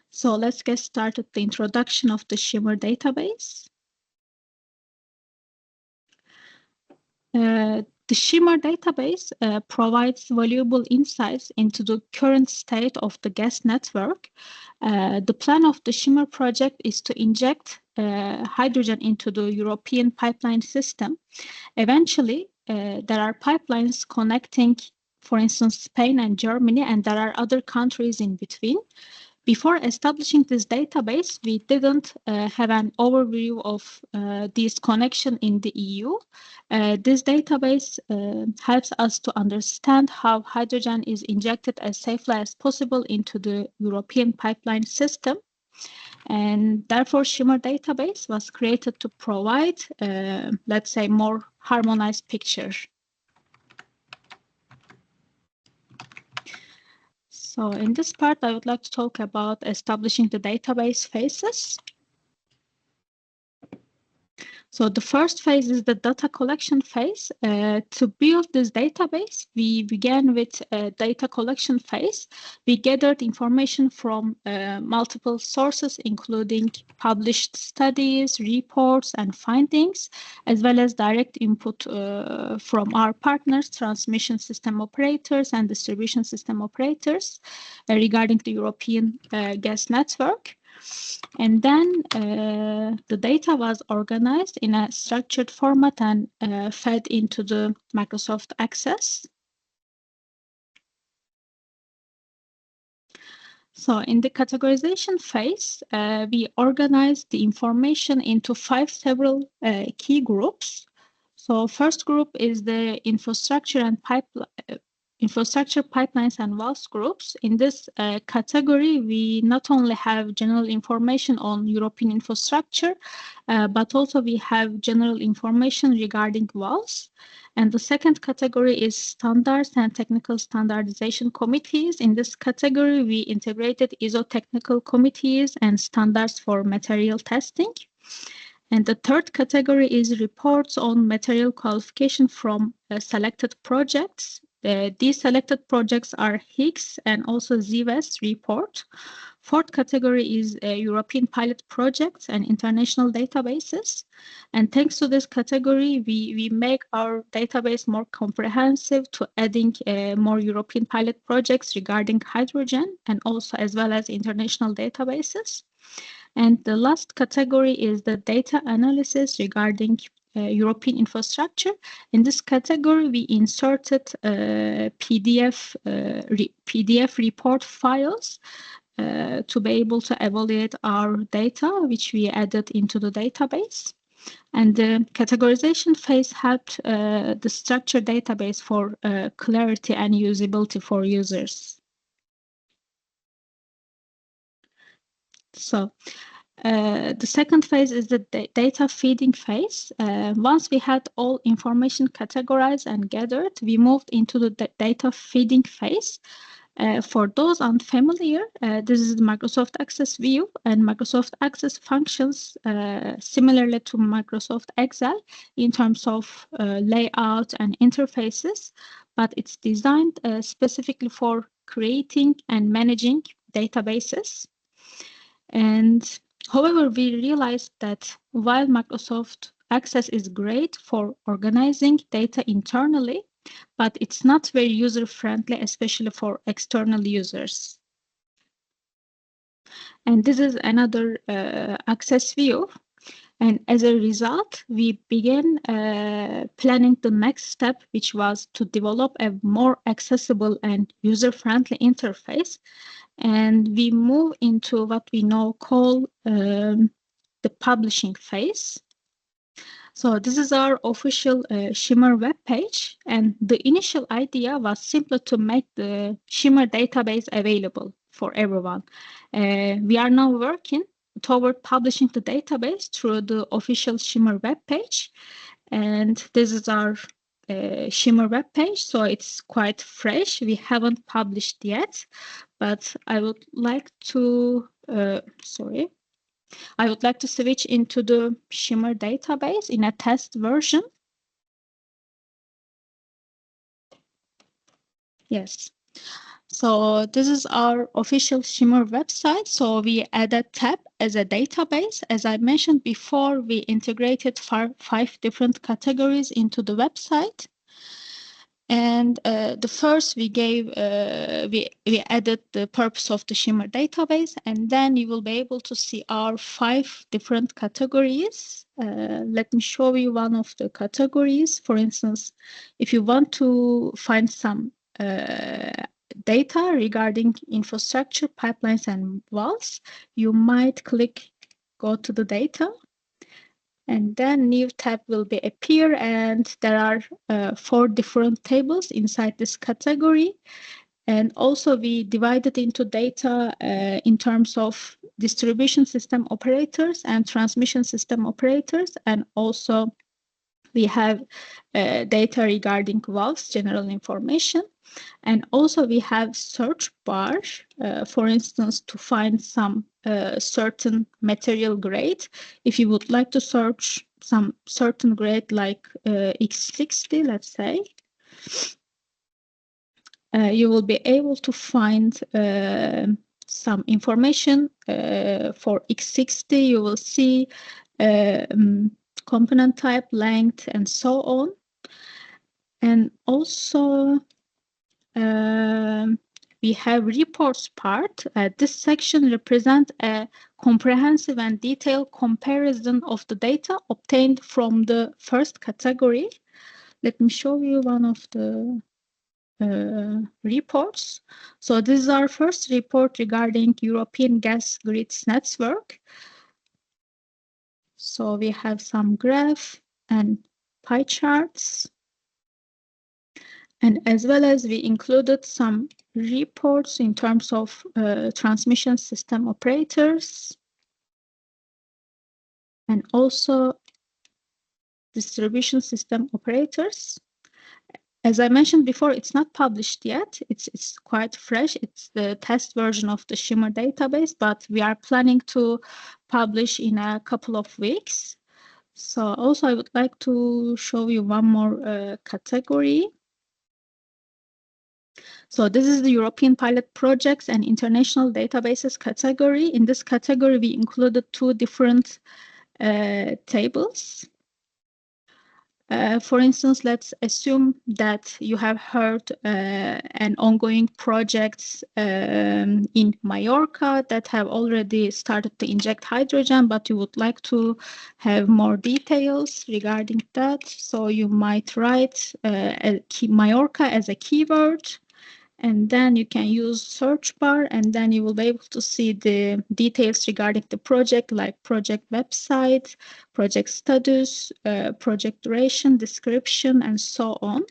So let's get started with the introduction of the SHIMMER database. The SHIMMER database provides valuable insights into the current state of the gas network. The plan of the SHIMMER project is to inject hydrogen into the European pipeline system. Eventually, there are pipelines connecting, for instance, Spain and Germany, and there are other countries in between. Before establishing this database, we didn't have an overview of this connection in the EU. This database helps us to understand how hydrogen is injected as safely as possible into the European pipeline system. And therefore, SHIMMER database was created to provide, let's say, more harmonized picture. So in this part, I would like to talk about establishing the database phases. So the first phase is the data collection phase. To build this database, we began with a data collection phase. We gathered information from multiple sources, including published studies, reports, and findings, as well as direct input from our partners, transmission system operators and distribution system operators, regarding the European gas network. And then the data was organized in a structured format and fed into the Microsoft Access. So in the categorization phase, we organized the information into 5 several key groups. So first group is the infrastructure and infrastructure pipelines and valves groups. In this category, we not only have general information on European infrastructure, but also we have general information regarding valves. And the second category is standards and technical standardization committees. In this category, we integrated ISO technical committees and standards for material testing. And the third category is reports on material qualification from selected projects. These selected projects are HIGS and also ZWES report. Fourth category is European pilot projects and international databases. And thanks to this category, we make our database more comprehensive to adding more European pilot projects regarding hydrogen and also as well as international databases. And the last category is the data analysis regarding European infrastructure. In this category, we inserted PDF report files to be able to evaluate our data, which we added into the database. And the categorization phase helped the structured database for clarity and usability for users. So the second phase is the data feeding phase. Once we had all information categorized and gathered, we moved into the data feeding phase. For those unfamiliar, this is the Microsoft Access view, and Microsoft Access functions similarly to Microsoft Excel in terms of layout and interfaces, but it's designed specifically for creating and managing databases. And however, we realized that while Microsoft Access is great for organizing data internally, but it's not very user-friendly, especially for external users. And this is another Access view. And as a result, we began planning the next step, which was to develop a more accessible and user-friendly interface. And we move into what we now call the publishing phase. So this is our official SHIMMER web page, and the initial idea was simply to make the SHIMMER database available for everyone. We are now working toward publishing the database through the official SHIMMER web page, and this is our SHIMMER web page, so it's quite fresh. We haven't published yet, but I would like to switch into the SHIMMER database in a test version. Yes. So this is our official SHIMMER website. So we added tab as a database. As I mentioned before, we integrated 5 different categories into the website. And the first we gave, we added the purpose of the SHIMMER database, and then you will be able to see our 5 different categories. Let me show you one of the categories. For instance, if you want to find some data regarding infrastructure, pipelines, and valves, you might go to the data. And then new tab will be appear, and there are 4 different tables inside this category. And also we divided into data in terms of distribution system operators and transmission system operators. And also we have data regarding valves, general information. And also we have search bar, for instance, to find some certain material grade. If you would like to search some certain grade like X60, let's say, you will be able to find some information for X60. You will see component type, length, and so on. And also we have reports part. This section represents a comprehensive and detailed comparison of the data obtained from the first category. Let me show you one of the reports. So this is our first report regarding European gas grids network. So we have some graph and pie charts. And as well as we included some reports in terms of transmission system operators and also distribution system operators. As I mentioned before, it's not published yet. It's quite fresh. It's the test version of the SHIMMER database, but we are planning to publish in a couple of weeks. So also I would like to show you one more category. So this is the European pilot projects and international databases category. In this category, we included 2 different tables. For instance, let's assume that you have heard an ongoing projects in Mallorca that have already started to inject hydrogen, but you would like to have more details regarding that. So you might write Mallorca as a keyword. And then you can use search bar, and then you will be able to see the details regarding the project, like project website, project status, project duration, description, and so on.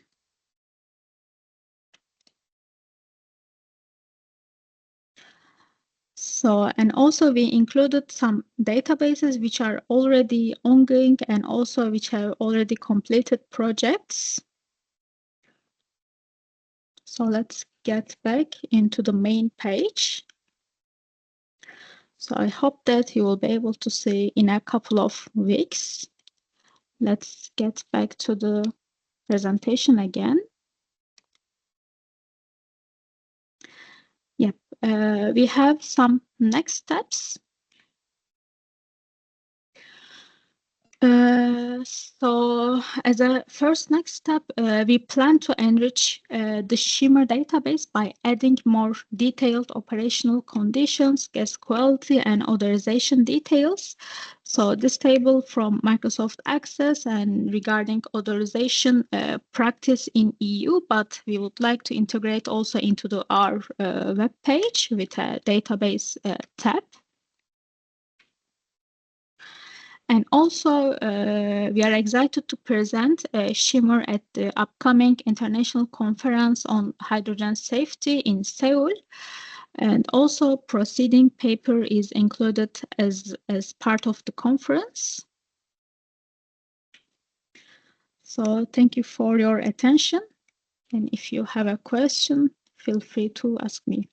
So, and also we included some databases which are already ongoing and also which have already completed projects. So let's get back into the main page. So I hope that you will be able to see in a couple of weeks. Let's get back to the presentation again. Yep, we have some next steps. So as a first next step, we plan to enrich the SHIMMER database by adding more detailed operational conditions, gas quality, and authorization details. So this table from Microsoft Access and regarding authorization practice in EU, but we would like to integrate also into our web page with a database tab. And also, we are excited to present SHIMMER at the upcoming International Conference on Hydrogen Safety in Seoul. And also, proceeding paper is included as part of the conference. So thank you for your attention. And if you have a question, feel free to ask me.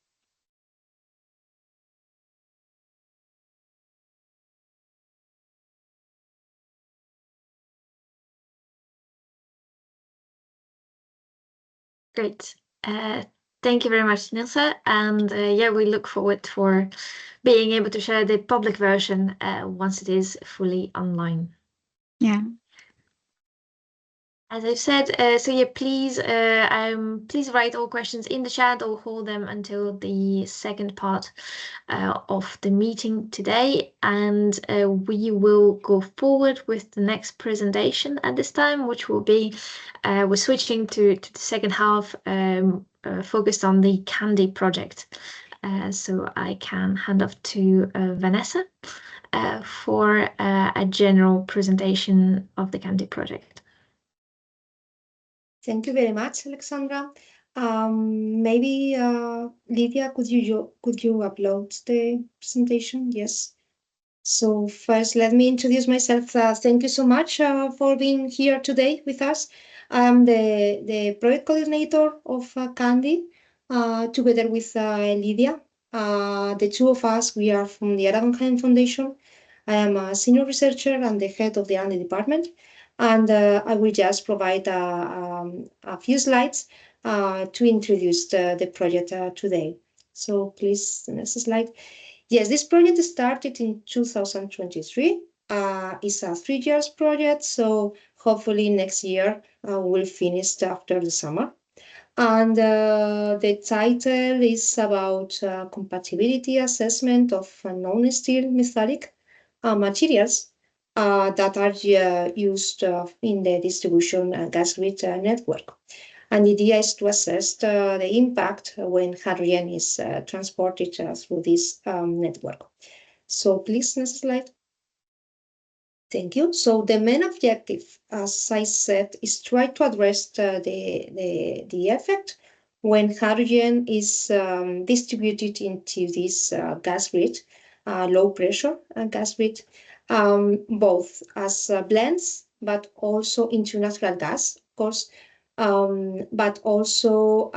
Great. Thank you very much, Nilsa. And yeah, we look forward for being able to share the public version once it is fully online. Yeah. As I've said, so yeah, please write all questions in the chat or hold them until the second part of the meeting today, and we will go forward with the next presentation at this time, which will be we're switching to the second half focused on the CANDHy project. So I can hand off to Vanessa for a general presentation of the CANDHy project. Thank you very much, Alexandra. Maybe Lydia, could you upload the presentation? Yes. So first, let me introduce myself. Thank you so much for being here today with us. I'm the project coordinator of CANDHy, together with Lydia. The two of us, we are from the Guggenheim Foundation. I am a senior researcher and the head of the CANDHy department. And I will just provide a few slides to introduce the project today. So please, the next slide. Yes, this project started in 2023. It's a 3 years project, so hopefully next year we'll finish after the summer. And the title is about compatibility assessment of non-steel metallic materials that are used in the distribution gas grid network. And the idea is to assess the impact when hydrogen is transported through this network. So please, next slide. Thank you. So the main objective, as I said, is try to address the effect when hydrogen is distributed into this gas grid, low pressure gas grid, both as blends, but also into natural gas, of course, but also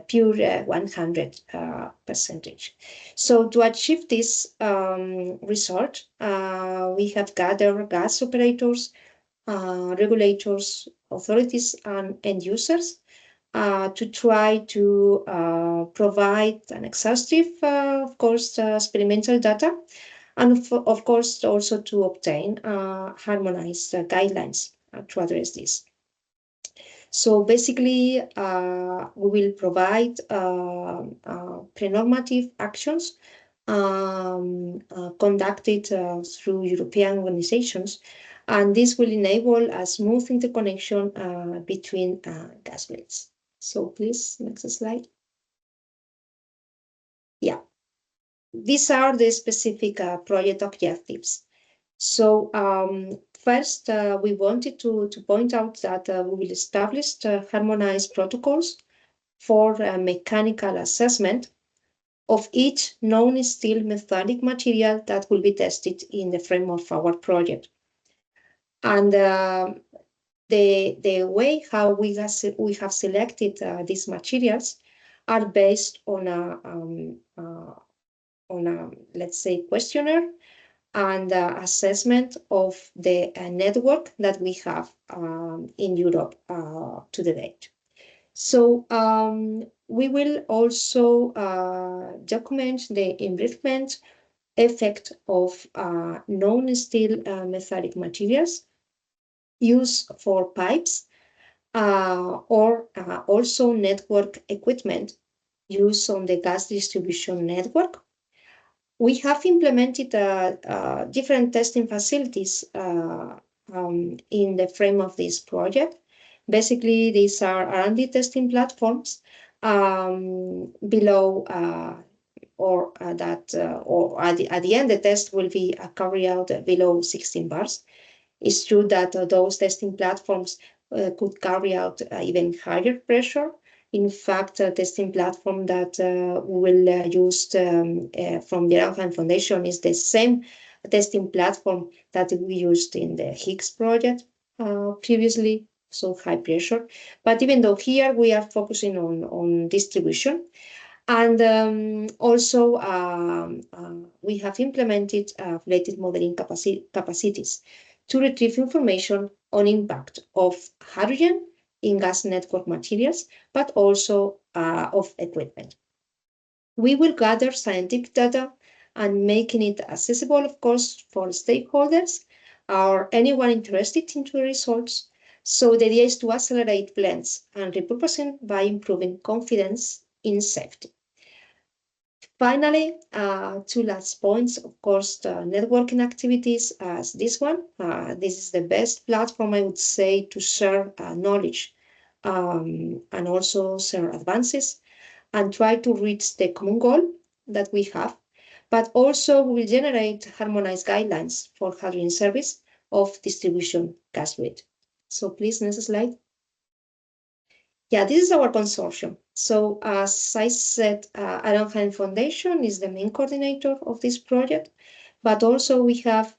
pure 100%. So to achieve this result, we have gathered gas operators, regulators, authorities, and end users to try to provide an exhaustive, of course, experimental data, and of course also to obtain harmonized guidelines to address this. So basically, we will provide pre-normative actions conducted through European organizations, and this will enable a smooth interconnection between gas grids. So please, next slide. Yeah, these are the specific project objectives. So first, we wanted to point out that we will establish harmonized protocols for mechanical assessment of each non-steel metallic material that will be tested in the frame of our project. And the way how we have selected these materials are based on a let's say questionnaire and assessment of the network that we have in Europe to the date. So we will also document the enrichment effect of non-steel metallic materials used for pipes or also network equipment used on the gas distribution network. We have implemented different testing facilities in the frame of this project. Basically, these are R&D testing platforms below or at the end, the test will be carried out below 16 bars. It's true that those testing platforms could carry out even higher pressure. In fact, a testing platform that we will use from the Aranha Foundation is the same testing platform that we used in the Higgs project previously, so high pressure. But even though here we are focusing on distribution, and also we have implemented related modeling capacities to retrieve information on impact of hydrogen in gas network materials, but also of equipment. We will gather scientific data and making it accessible, of course, for stakeholders or anyone interested in the results. So the idea is to accelerate blends and repurposing by improving confidence in safety. Finally, two last points, of course, the networking activities as this one. This is the best platform, I would say, to share knowledge and also share advances and try to reach the common goal that we have, but also will generate harmonized guidelines for hydrogen service of distribution gas grid. So please, next slide. Yeah, this is our consortium. So as I said, Aranha and Foundation is the main coordinator of this project, but also we have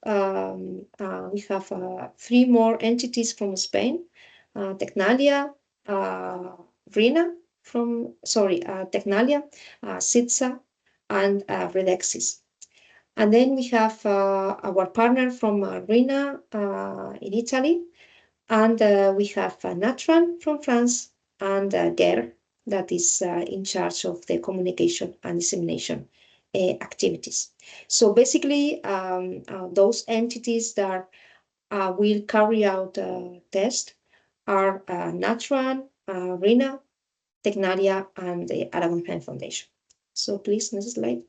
three more entities from Spain, Tecnalia, Tecnalia, CITSA, and Redexis. And then we have our partner from RINA in Italy, and we have Natran from France, and GER, that is in charge of the communication and dissemination activities. So basically, those entities that will carry out tests are Natran, RINA, Tecnalia, and the Aranha Foundation. So please, next slide.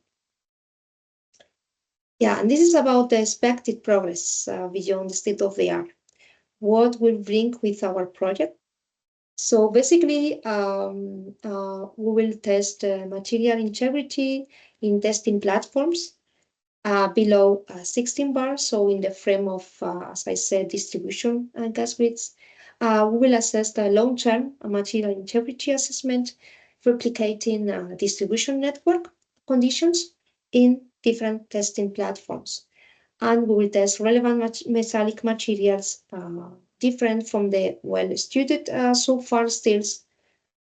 Yeah, and this is about the expected progress beyond the state of the art. What will bring with our project? So basically, we will test material integrity in testing platforms below 16 bars. So in the frame of, as I said, distribution gas grids, we will assess the long-term material integrity assessment, replicating distribution network conditions in different testing platforms. And we will test relevant metallic materials different from the well-studied so far steels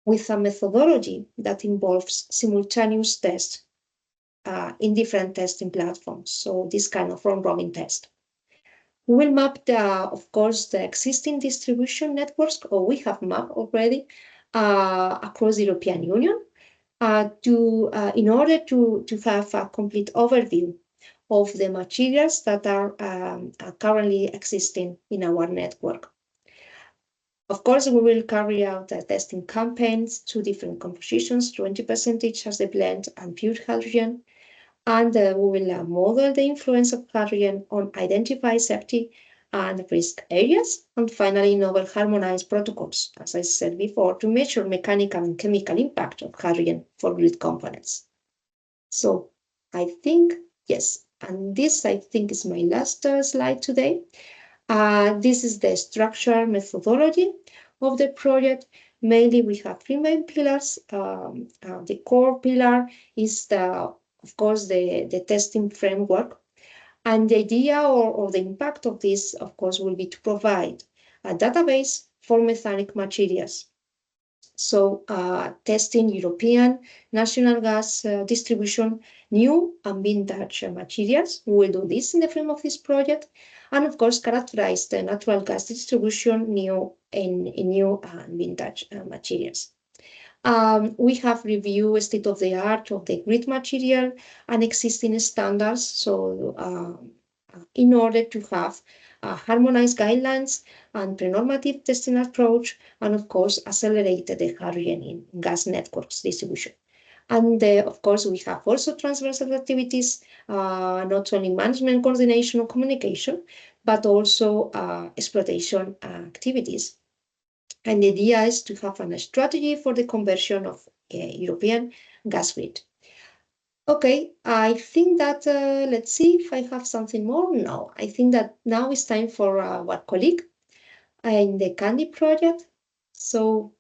with a methodology that involves simultaneous tests in different testing platforms. So this kind of round-robin test. We will map, of course, the existing distribution networks, or we have mapped already across the European Union in order to have a complete overview of the materials that are currently existing in our network. Of course, we will carry out testing campaigns, two different compositions, 20% as the blend and pure hydrogen, and we will model the influence of hydrogen on identify safety and risk areas, and finally novel harmonized protocols, as I said before, to measure mechanical and chemical impact of hydrogen for grid components. So I think, yes, and this I think is my last slide today. This is the structure methodology of the project. Mainly we have three main pillars. The core pillar is of course the testing framework, and the idea or the impact of this, of course, will be to provide a database for methanic materials. So testing European national gas distribution, new and vintage materials. We will do this in the frame of this project, and of course characterize the natural gas distribution new and vintage materials. We have reviewed state of the art of the grid material and existing standards. So in order to have harmonized guidelines and pre-normative testing approach, and of course accelerate the hydrogen in gas networks distribution. And of course, we have also transversal activities, not only management, coordination, or communication, but also exploitation activities. And the idea is to have a strategy for the conversion of European gas grid. Okay, I think that, let's see if I have something more. No, I think that now it's time for our colleague in the CANDHy project. So,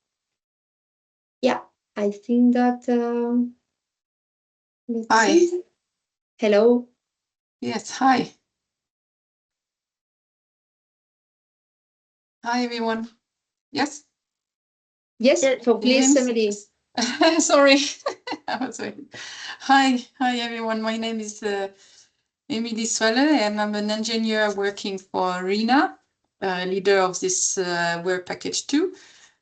yeah, I think that, let's Hi. see. Hello. Yes, hi. Hi, everyone. Yes? Yes, Yeah, so please, Emily. Sorry, I was waiting. Hi, everyone. My name is Emily Swelle, and I'm an engineer working for RENA, leader of this work package 2,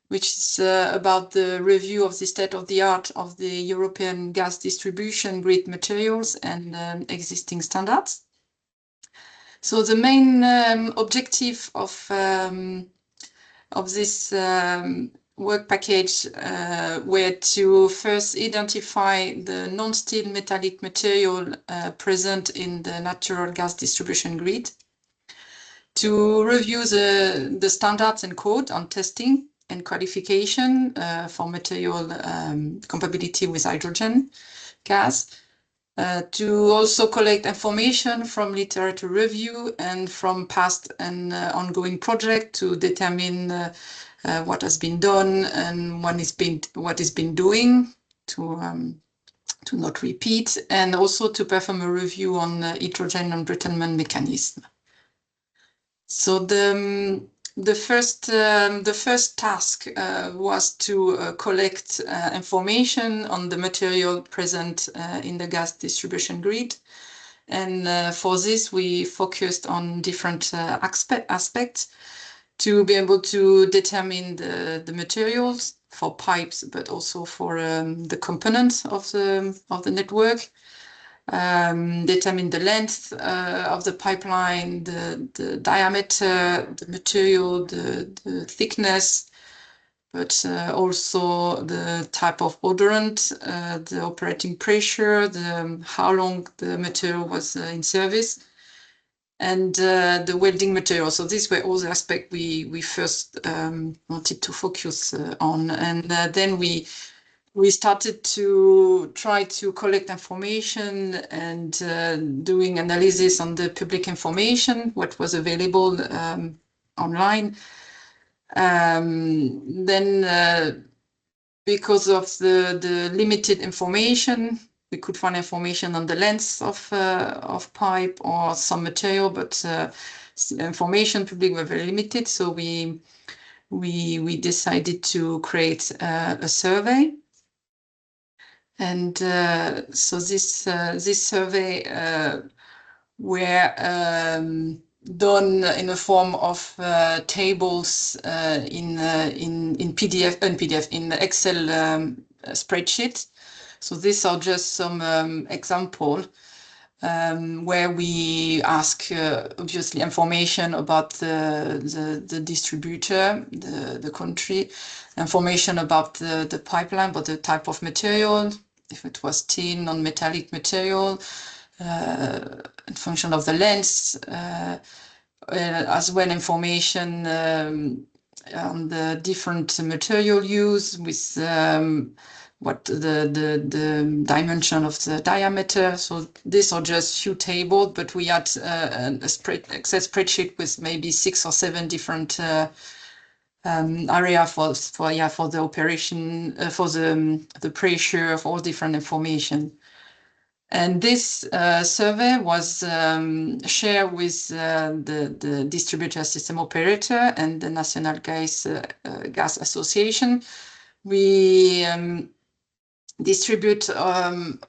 which is about the review of the state of the art of the European gas distribution grid materials and existing standards. So the main objective of this work package were to first identify the non-steel metallic material present in the natural gas distribution grid, to review the standards and code on testing and qualification for material compatibility with hydrogen gas, to also collect information from literature review and from past and ongoing project to determine what has been done and what is been doing to not repeat, and also to perform a review on hydrogen embrittlement mechanism. So the first task was to collect information on the material present in the gas distribution grid. And for this, we focused on different aspects to be able to determine the materials for pipes, but also for the components of the network. Determine the length of the pipeline, the diameter, the material, the thickness, but also the type of odorant, the operating pressure, how long the material was in service, and the welding material. So these were all the aspects we first wanted to focus on. And then we started to try to collect information and doing analysis on the public information, what was available online. Then because of the limited information, we could find information on the length of pipe or some material, but information public were very limited. So we decided to create a survey. And so this survey were done in a form of tables in PDF, in Excel spreadsheet. So these are just some example where we ask obviously information about the distributor, the country, information about the pipeline, about the type of material, if it was tin, non-metallic material, in function of the length, as well information on the different material used with what the dimension of the diameter. So these are just few tables, but we had Excel spreadsheet with maybe 6 or 7 different area for the operation, for the pressure, for all different information. And this survey was shared with the distributor system operator and the National Gas Association. We distribute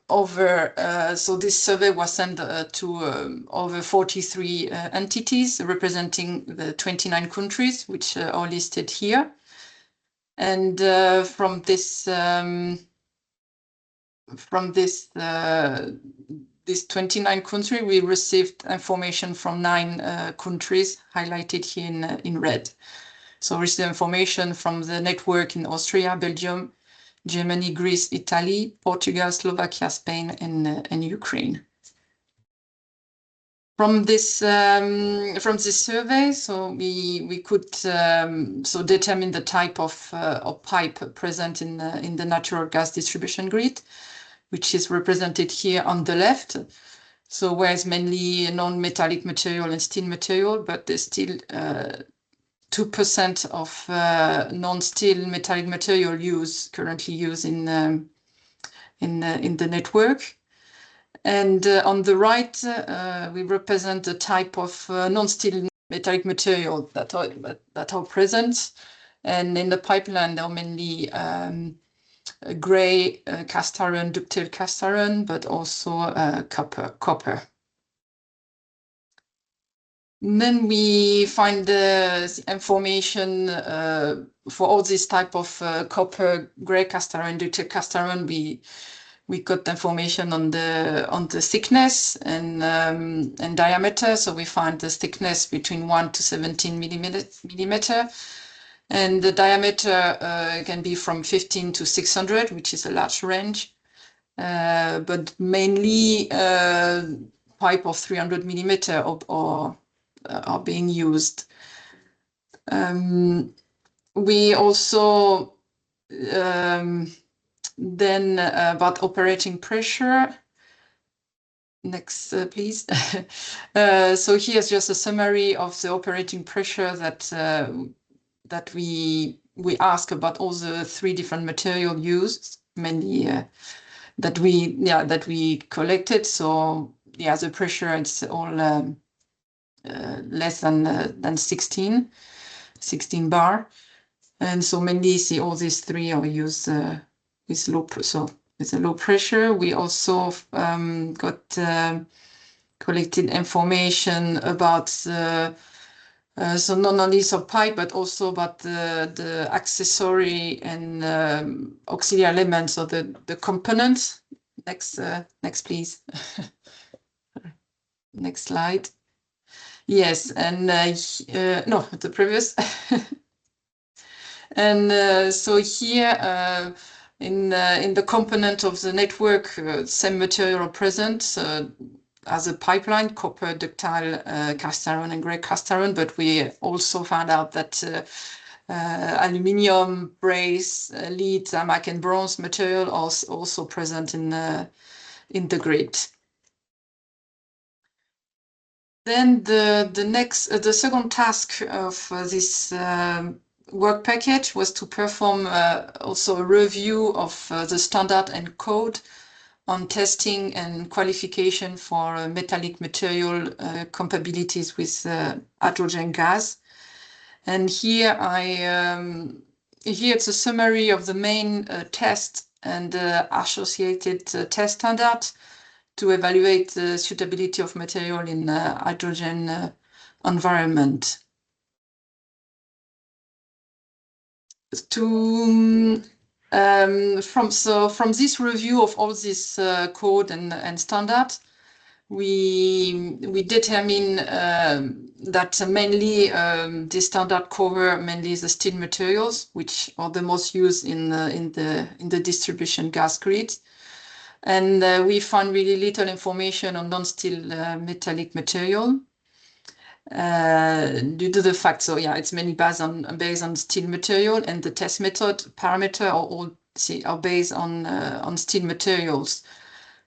over, so this survey was sent to over 43 entities representing the 29 countries, which are listed here. And from this 29 countries, we received information from 9 countries highlighted here in red. So we received information from the network in Austria, Belgium, Germany, Greece, Italy, Portugal, Slovakia, Spain, and Ukraine. From this survey, so we could determine the type of pipe present in the natural gas distribution grid, which is represented here on the left. So where it's mainly non-metallic material and steel material, but there's still 2% of non-steel metallic material currently used in the network. And on the right, we represent the type of non-steel metallic material that are present. And in the pipeline, there are mainly gray cast iron, ductile cast iron, but also copper. And then we find the information for all this type of copper, gray cast iron, ductile cast iron. We got information on the thickness and diameter. So we find the thickness between 1 to 17 millimeter. And the diameter can be from 15 to 600, which is a large range. But mainly pipe of 300 millimeter are being used. We also then about operating pressure. Next, please. So here's just a summary of the operating pressure that we ask about all the 3 different material used, mainly that we collected. So yeah, the pressure it's all less than 16 bar, and so mainly see all these 3 are used with a low pressure. We also got collected information about so not only of pipe, but also about the accessory and auxiliary elements of the components. Next, please. Next slide. Yes, and no, the previous. And so here in the component of the network, same material are present as a pipeline: copper, ductile cast iron, and gray cast iron. But we also found out that aluminium, brass, lead, zamac, and bronze material are also present in the grid. Then the second task of this work package was to perform also a review of the standard and code on testing and qualification for metallic material compatibilities with hydrogen gas. And here here it's a summary of the main test and associated test standard to evaluate the suitability of material in hydrogen environment. From this review of all this code and standard, we determine that mainly the standard cover mainly the steel materials, which are the most used in the distribution gas grid. And we found really little information on non-steel metallic material due to the fact, so yeah, it's mainly based on steel material, and the test method parameter are based on steel materials.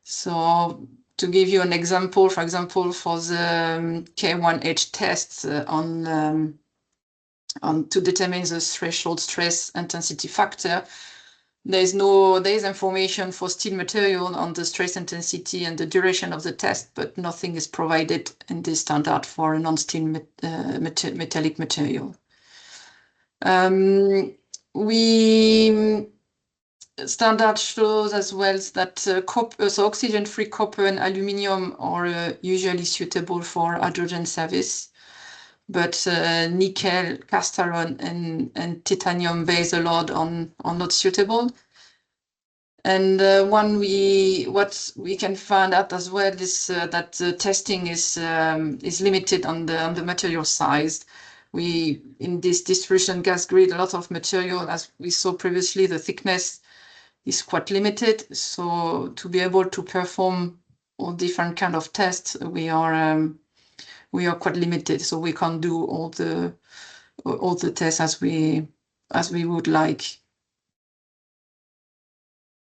So to give you an example, for example, for the K1H tests to determine the threshold stress intensity factor, there's information for steel material on the stress intensity and the duration of the test, but nothing is provided in this standard for a non-steel metallic material. Standard shows as well that oxygen-free copper and aluminium are usually suitable for hydrogen service, but nickel, cast iron, and titanium-based load are not suitable. And what we can find out as well is that the testing is limited on the material size. In this distribution gas grid, a lot of material, as we saw previously, the thickness is quite limited. So to be able to perform all different kind of tests, we are quite limited. So we can't do all the tests as we would like.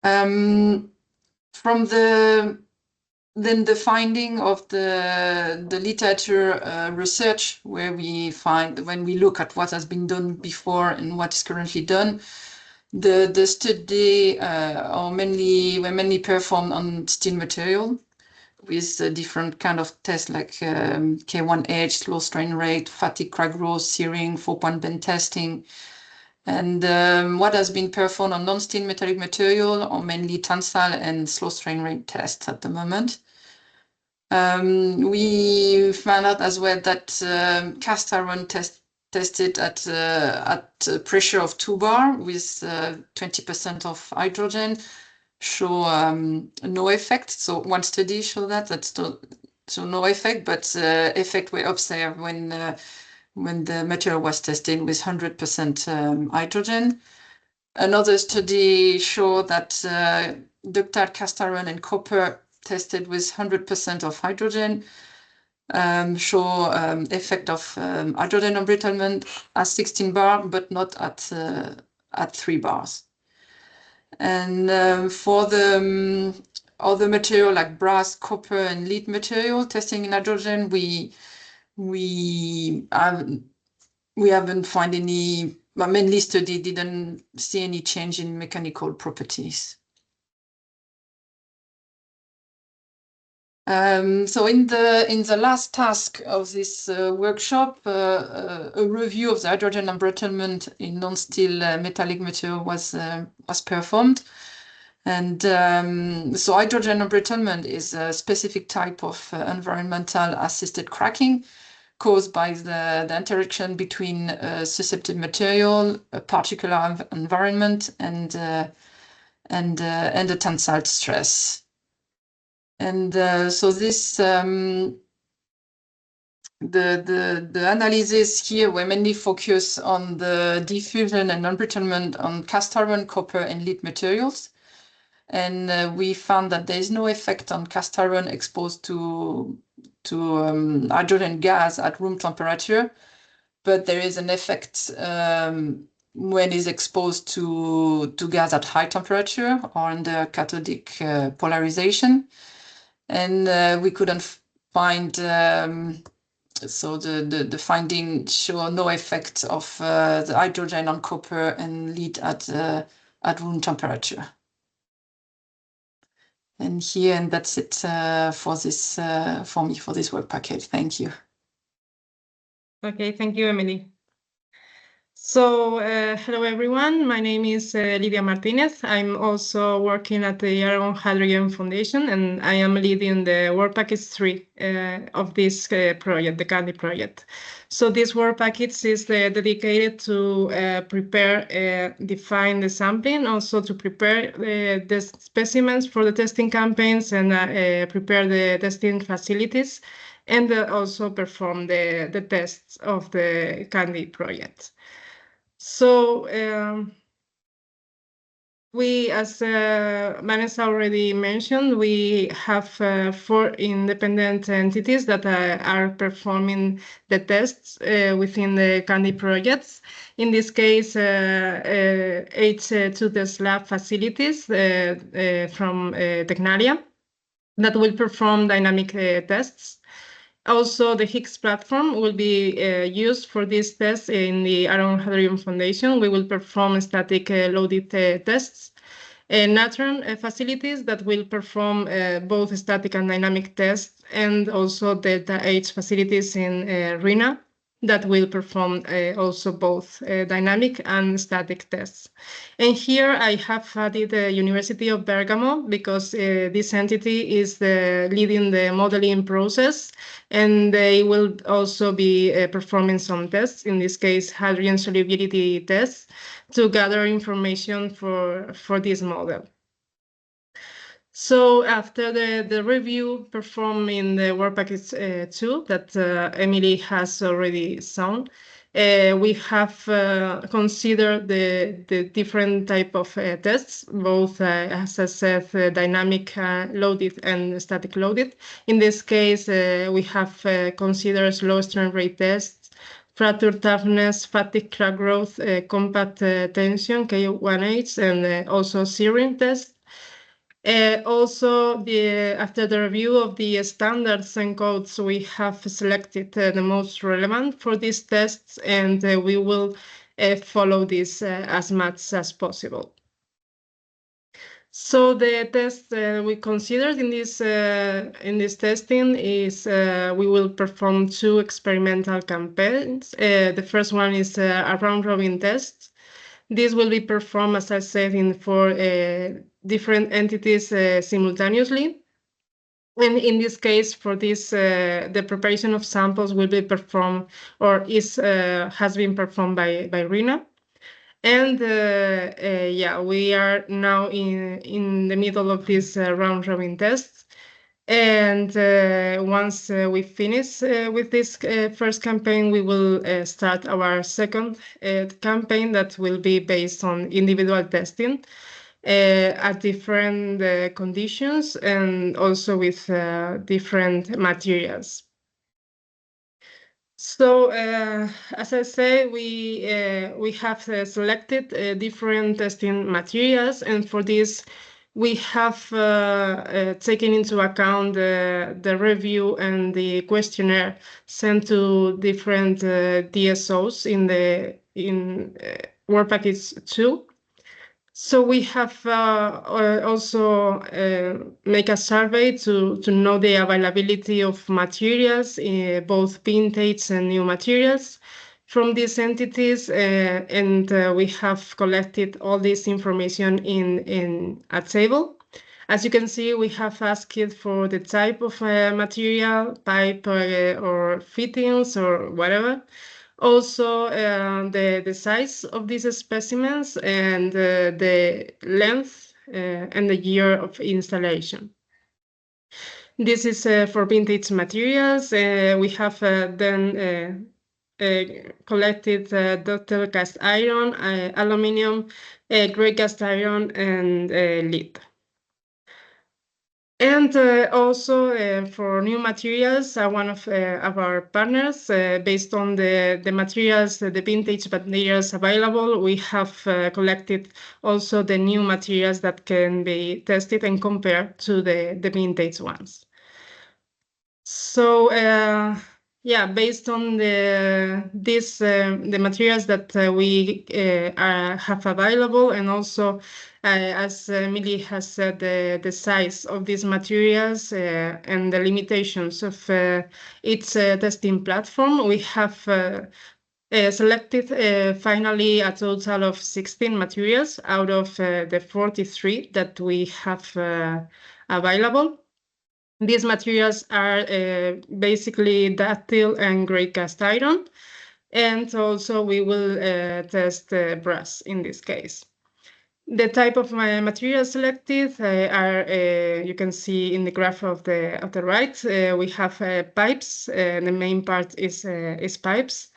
From the finding of the literature research, where we find, when we look at what has been done before and what is currently done, the study were mainly performed on steel material with different kind of tests like K1H, slow strain rate, fatigue crack growth, searing, 4-point bend testing. And what has been performed on non-steel metallic material are mainly tensile and slow strain rate tests at the moment. We found out as well that cast iron tested at a pressure of 2 bar with 20% of hydrogen show no effect. So one study showed that so no effect, but effect were observed when the material was tested with 100% hydrogen. Another study showed that ductile cast iron and copper tested with 100% of hydrogen show effect of hydrogen embrittlement at 16 bar, but not at 3 bars. And for the other material like brass, copper, and lead material testing in hydrogen, we haven't found any. Mainly study didn't see any change in mechanical properties. So in the last task of this workshop, a review of the hydrogen embrittlement in non-steel metallic material was performed. And so hydrogen embrittlement is a specific type of environmental assisted cracking caused by the interaction between a susceptible material, a particular environment, and a tensile stress. And so this the analysis here were mainly focused on the diffusion and embrittlement on cast iron, copper, and lead materials. And we found that there is no effect on cast iron exposed to hydrogen gas at room temperature, but there is an effect when it's exposed to gas at high temperature or under cathodic polarization. And we couldn't find, so the finding show no effect of the hydrogen on copper and lead at room temperature. And that's it for this for me for this work package. Thank you. Okay, thank you, Emily. So, hello everyone. My name is Lidia Martinez. I'm also working at the Argon Hydrogen Foundation, and I am leading the work package 3 of this project, the CANDHy project. So this work package is dedicated to define the sampling, also to prepare the specimens for the testing campaigns and prepare the testing facilities, and also perform the tests of the CANDHy project. So we, as Vanessa already mentioned, we have 4 independent entities that are performing the tests within the CANDHy projects. In this case, 8 two-test lab facilities from Tecnalia that will perform dynamic tests. Also, the Higgs platform will be used for these tests in the Argon Hydrogen Foundation. We will perform static loaded tests. Natron facilities that will perform both static and dynamic tests, and also Delta H facilities in RINA that will perform also both dynamic and static tests. And here I have added the University of Bergamo because this entity is leading the modeling process, and they will also be performing some tests, in this case hydrogen solubility tests, to gather information for this model. So after the review performed in the work package 2 that Emily has already shown, we have considered the different type of tests, both, as I said, dynamic loaded and static loaded. In this case, we have considered slow strain rate tests, fracture toughness, fatigue crack growth, compact tension, K1H, and also searing test. Also, after the review of the standards and codes, we have selected the most relevant for these tests, and we will follow this as much as possible. So the test we considered in this testing is we will perform 2 experimental campaigns. The first one is a round-robin test. This will be performed, as I said, in 4 different entities simultaneously. And in this case, for this, the preparation of samples will be performed or has been performed by Rina. And yeah, we are now in the middle of this round-robin test. And once we finish with this first campaign, we will start our second campaign that will be based on individual testing at different conditions and also with different materials. So, as I say, we have selected different testing materials, and for this, we have taken into account the review and the questionnaire sent to different DSOs in Work Package 2. So we have also make a survey to know the availability of materials, both vintage and new materials from these entities, and we have collected all this information in a table. As you can see, we have asked for the type of material, pipe or fittings or whatever. Also, the size of these specimens and the length and the year of installation. This is for vintage materials. We have then collected ductile cast iron, aluminum, gray cast iron, and lead. And also for new materials, one of our partners, based on the materials, the vintage materials available, we have collected also the new materials that can be tested and compared to the vintage ones. So yeah, based on the materials that we have available, and also as Millie has said, the size of these materials and the limitations of its testing platform, we have selected finally a total of 16 materials out of the 43 that we have available. These materials are basically ductile and gray cast iron, and also we will test brass in this case. The type of materials selected are, you can see in the graph of the right, we have pipes. The main part is pipes.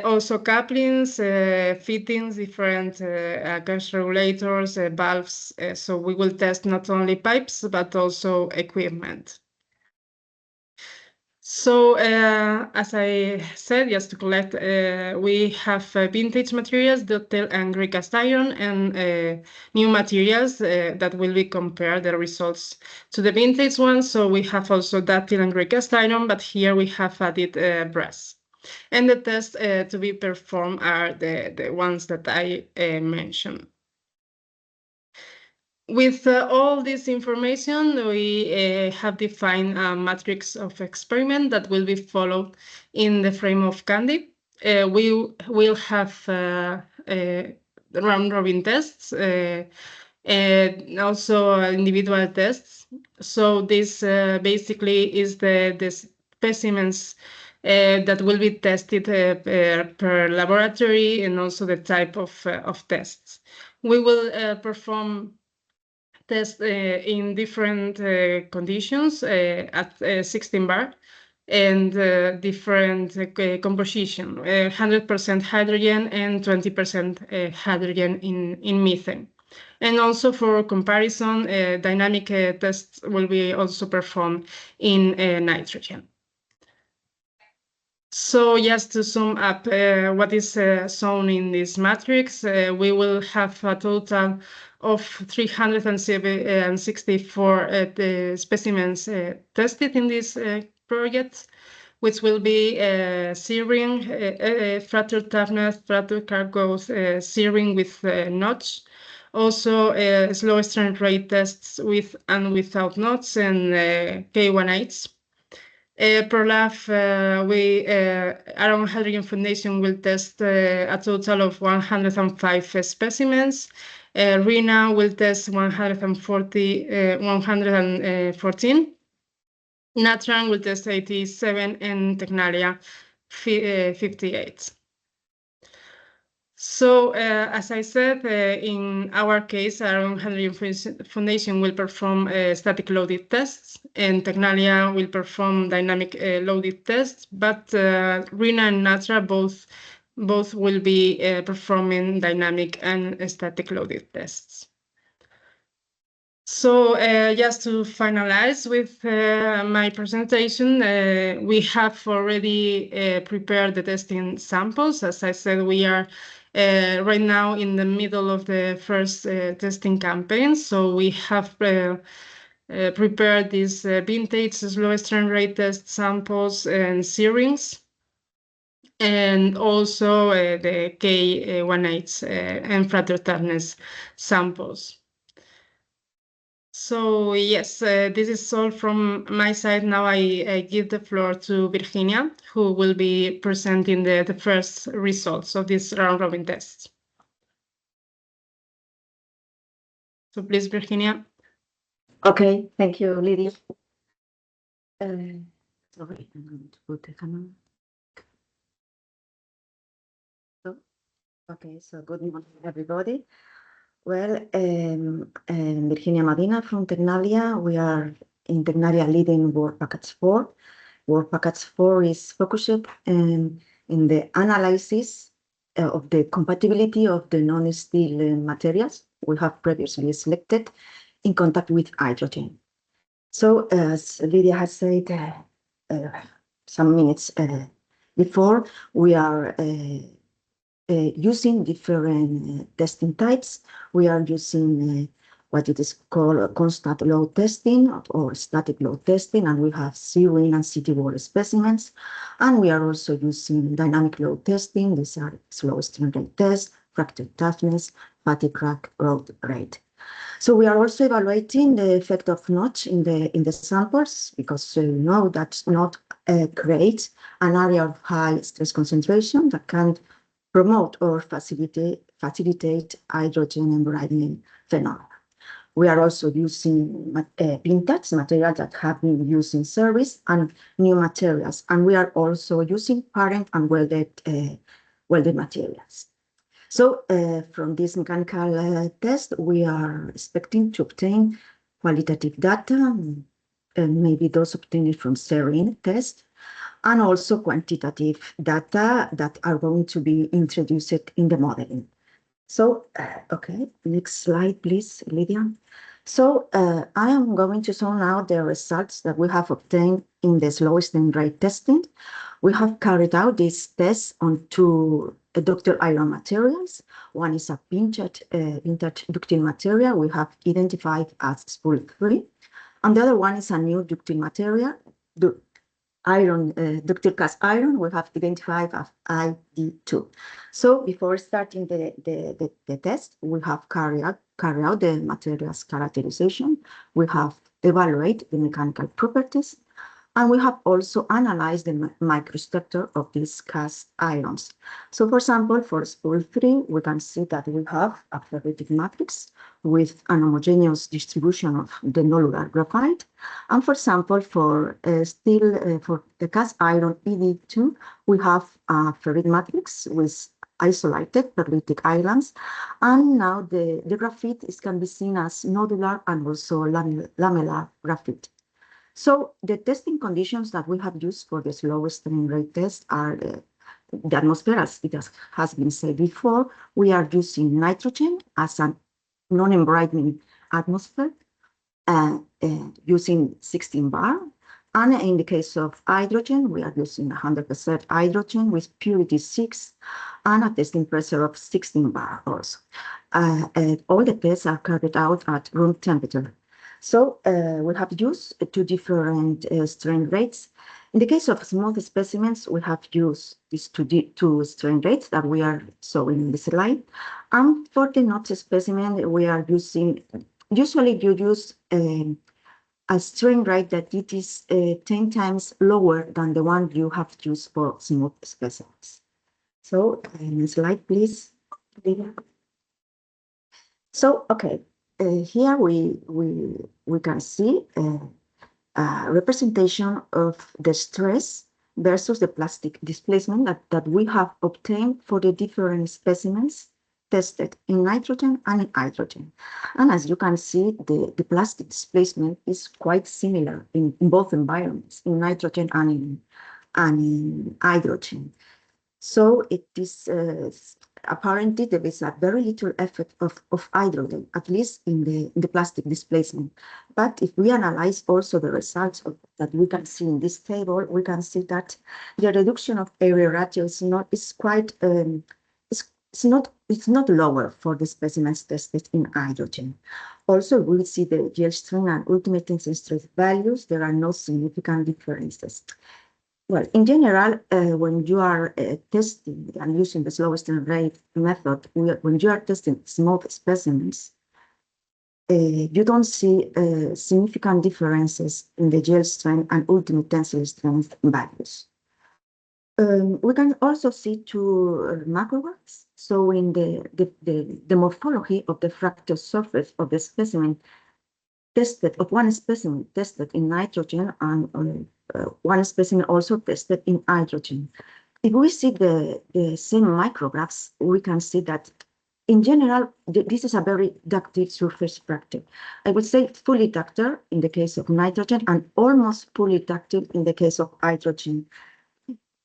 Also couplings, fittings, different gas regulators, valves. So we will test not only pipes, but also equipment. So as I said, just to collect, we have vintage materials, ductile and gray cast iron, and new materials that will be compared the results to the vintage ones. So we have also ductile and gray cast iron, but here we have added brass. And the tests to be performed are the ones that I mentioned. With all this information, we have defined a matrix of experiment that will be followed in the frame of CANDHy. We will have round-robin tests, and also individual tests. So this basically is the specimens that will be tested per laboratory, and also the type of tests. We will perform tests in different conditions at 16 bar. and different composition, 100% hydrogen and 20% hydrogen in methane. And also for comparison, dynamic tests will be also performed in nitrogen. So just to sum up what is shown in this matrix, we will have a total of 364 specimens tested in this project, which will be searing, fracture toughness, fracture cargoes, searing with notch, also slow strain rate tests with and without knots, and K1H. Per lab, Around Hydrogen Foundation will test a total of 105 specimens. RINA will test 114. Natran will test 87, and Tecnalia 58. So, as I said, in our case, Around Hydrogen Foundation will perform static loaded tests, and Tecnalia will perform dynamic loaded tests, but RINA and Natra both will be performing dynamic and static loaded tests. So just to finalize with my presentation, we have already prepared the testing samples. As I said, we are right now in the middle of the first testing campaign. So we have prepared these vintage slow strain rate test samples and searings, and also the K1H and fracture toughness samples. So yes, this is all from my side. Now I give the floor to Virginia, who will be presenting the first results of this round robin test. So please, Virginia. Okay, thank you, Lydia. Sorry, I'm going to put the camera. So good morning, everybody. Well, Virginia Medina from Tecnalia. We are in Tecnalia leading Work Package 4. Work Package 4 is focused in the analysis of the compatibility of the non-steel materials we have previously selected in contact with hydrogen. So, as Lydia has said some minutes before, we are using different testing types. We are using what it is called constant load testing or static load testing, and we have searing and city wall specimens. And we are also using dynamic load testing. These are slow strain rate tests, fracture toughness, fatigue crack growth rate. So we are also evaluating the effect of notch in the samples, because we know that notch creates an area of high stress concentration that can promote or facilitate hydrogen embrying phenomena. We are also using vintage materials that have been used in service and new materials, and we are also using parent and welded materials. So from this mechanical test, we are expecting to obtain qualitative data, maybe those obtained from serine test, and also quantitative data that are going to be introduced in the modeling. So, okay, next slide, please, Lydia. So I am going to show now the results that we have obtained in the slow strain rate testing. We have carried out these tests on two ductile iron materials. One is a vintage ductile material we have identified as spool 3, and the other one is a new ductile material, ductile cast iron, we have identified as ID2. So before starting the test, we have carried out the materials characterization. We have evaluated the mechanical properties, and we have also analyzed the microstructure of these cast irons. So for example, for spool 3, we can see that we have a ferritic matrix with an homogeneous distribution of the nullular graphite. And for example, for for the cast iron ED2, we have a ferritic matrix with isolated ferritic islands. And now the graphite can be seen as nodular and also lamellar graphite. So the testing conditions that we have used for the slow strain rate test are the atmosphere, as it has been said before. We are using nitrogen as a non-embrittling atmosphere, using 16 bar. And in the case of hydrogen, we are using 100% hydrogen with purity 6 and a testing pressure of 16 bar also. All the tests are carried out at room temperature. So we have used two different strain rates. In the case of small specimens, we have used these two strain rates that we are showing in the slide. And for the not specimen, we are using, usually you use a strain rate that it is 10 times lower than the one you have used for smooth specimens. So next slide, please. So, okay, here we can see a representation of the stress versus the plastic displacement that we have obtained for the different specimens tested in nitrogen and in hydrogen. And as you can see, the plastic displacement is quite similar in both environments, in nitrogen and in hydrogen. So it is apparently there is a very little effect of hydrogen, at least in the plastic displacement. But if we analyze also the results that we can see in this table, we can see that the reduction of area ratio is quite it's not lower for the specimens tested in hydrogen. Also, we see the gel strain and ultimate tensile stress values. There are no significant differences. Well, in general, when you are testing and using the slow strain rate method, when you are testing small specimens, you don't see significant differences in the gel strain and ultimate tensile strength values. We can also see two macrographs showing the morphology of the fractal surface of the specimen tested, of one specimen tested in nitrogen and one specimen also tested in hydrogen. If we see the same micrographs, we can see that in general, this is a very ductile surface fracture. I would say fully ductile in the case of nitrogen and almost fully ductile in the case of hydrogen.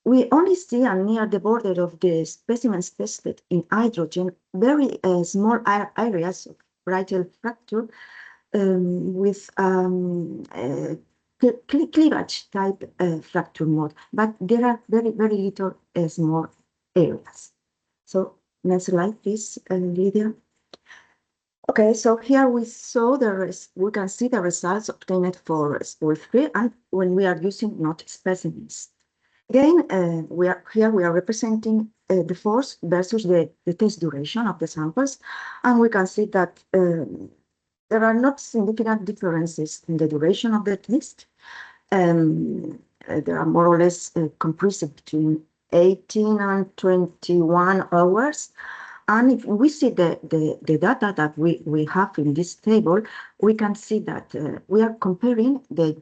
We only see near the border of the specimens tested in hydrogen very small areas of brittle fracture with cleavage type fracture mode, but there are very, very little small areas. So next slide, please, Lydia. Okay, so here we saw we can see the results obtained for spool free and when we are using not specimens. Again, we are representing the force versus the test duration of the samples, and we can see that there are not significant differences in the duration of the test. There are more or less compressed between 18 and 21 hours. And if we see the data that we have in this table, we can see that we are comparing the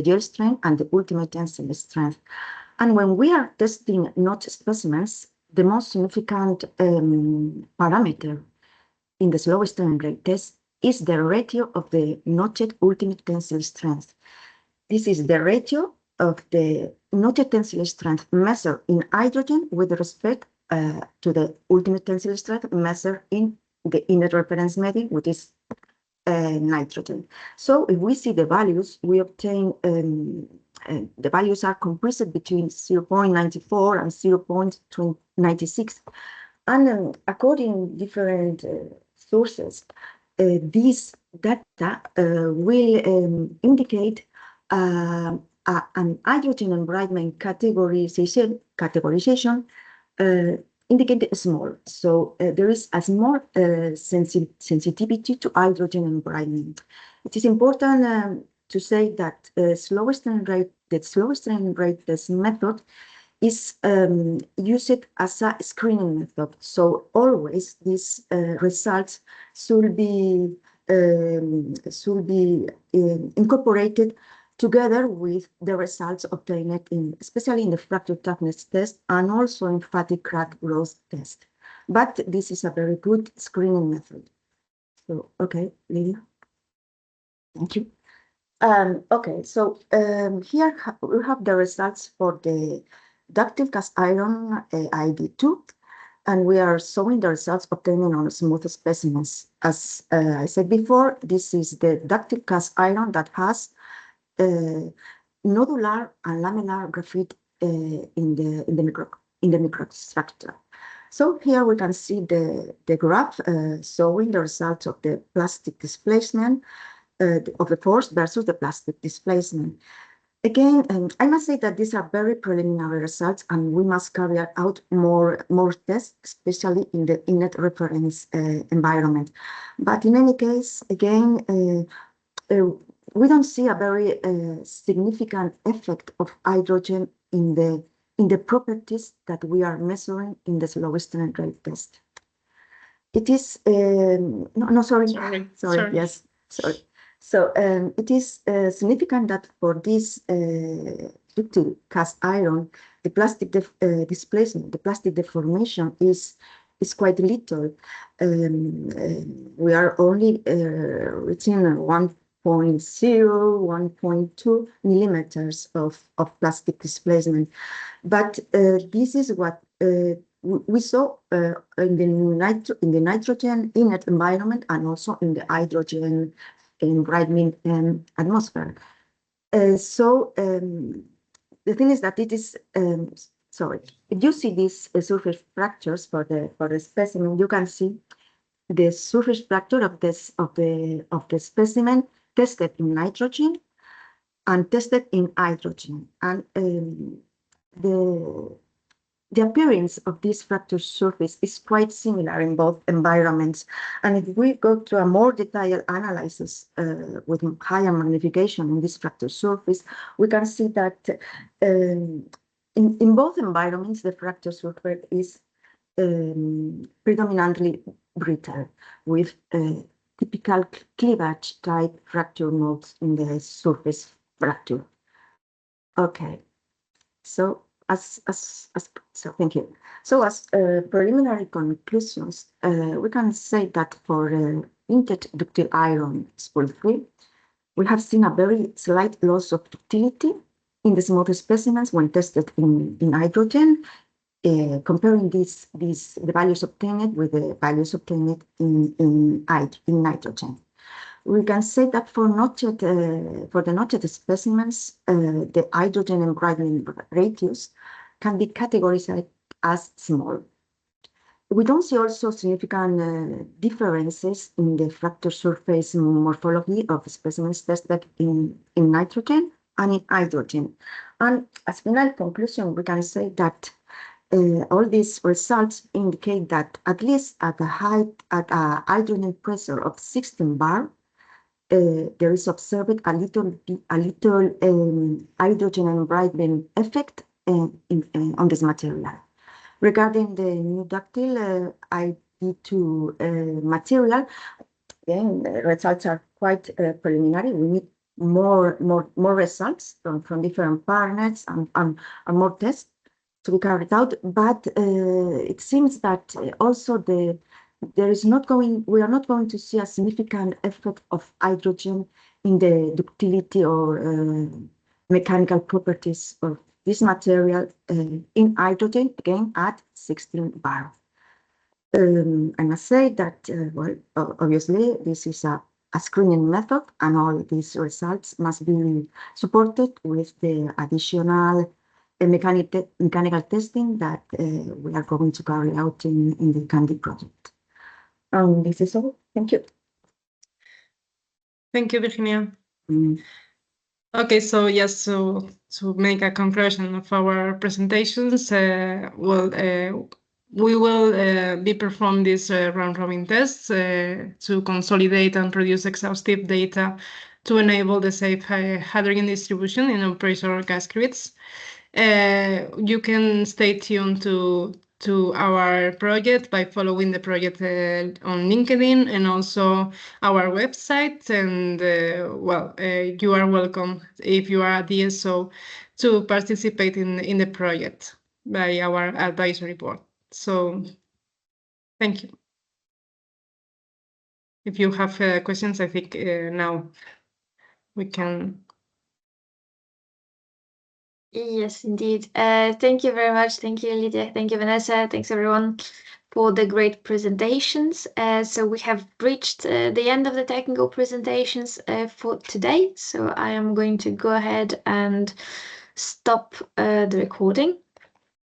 gel strength and the ultimate tensile strength. And when we are testing not specimens, the most significant parameter in the slow strain rate test is the ratio of the notched ultimate tensile strength. This is the ratio of the notched tensile strength measured in hydrogen with respect to the ultimate tensile strength measured in the inner reference medium, which is nitrogen. So if we see the values, we obtain the values are compressed between 0.94 and 0.96. And according to different sources, this data will indicate an hydrogen enrichment categorization indicated small. So there is a small sensitivity to hydrogen enrichment. It is important to say that the slow strain rate test method is used as a screening method. So always these results should be incorporated together with the results obtained especially in the fracture toughness test and also in fatigue crack growth test. But this is a very good screening method. So, okay, Lydia. Thank you. Okay, so here we have the results for the ductile cast iron ID2, and we are showing the results obtained on smooth specimens. As I said before, this is the ductile cast iron that has nodular and lamellar graphite in the microstructure. So here we can see the graph showing the results of the plastic displacement of the force versus the plastic displacement. Again, I must say that these are very preliminary results, and we must carry out more tests, especially in the inlet reference environment. But in any case, again, we don't see a very significant effect of hydrogen in the properties that we are measuring in the slow strength rate test. It is sorry. Yes, sorry. So it is significant that for this ductile cast iron, the plastic displacement, the plastic deformation is quite little. We are only reaching 1.0, 1.2 millimeters of plastic displacement. But this is what we saw in the nitrogen inert environment and also in the hydrogen environment atmosphere. So the thing is that it is sorry. If you see these surface fractures for the specimen, you can see the surface fracture of the specimen tested in nitrogen and tested in hydrogen, and the appearance of this fracture surface is quite similar in both environments. And if we go to a more detailed analysis with higher magnification in this fracture surface, we can see that in both environments, the fracture surface is predominantly brittle, with typical cleavage type fracture nodes in the surface fracture. Okay, so thank you. So as preliminary conclusions, we can say that for inert ductile iron spool-free, we have seen a very slight loss of ductility in the smooth specimens when tested in hydrogen, comparing the values obtained with the values obtained in nitrogen. We can say that for the notched specimens, the hydrogen engraving radius can be categorized as small. We don't see also significant differences in the fracture surface morphology of specimens tested in nitrogen and in hydrogen. And as final conclusion, we can say that all these results indicate that at least at a hydrogen pressure of 16 bar, there is observed a little hydrogen enrichment effect on this material. Regarding the new ductile ID2 material, again, the results are quite preliminary. We need more results from different partners and more tests to be carried out. But it seems that also we are not going to see a significant effect of hydrogen in the ductility or mechanical properties of this material in hydrogen, again at 16 bar. I must say that, well, obviously this is a screening method, and all these results must be supported with the additional mechanical testing that we are going to carry out in the CANDHy project. This is all. Thank you. Thank you, Virginia. Okay, so yes, so to make a conclusion of our presentations, we will be performing these round-robin tests to consolidate and produce exhaustive data to enable the safe hydrogen distribution in pressure gas grids. You can stay tuned to our project by following the project on LinkedIn and also our website. And you are welcome, if you are a DSO, to participate in the project by our advisory board. So thank you. If you have questions, I think now we can. Yes, indeed. Thank you very much. Thank you, Lydia. Thank you, Vanessa. Thanks, everyone, for the great presentations. So we have reached the end of the technical presentations for today. So I am going to go ahead and stop the recording.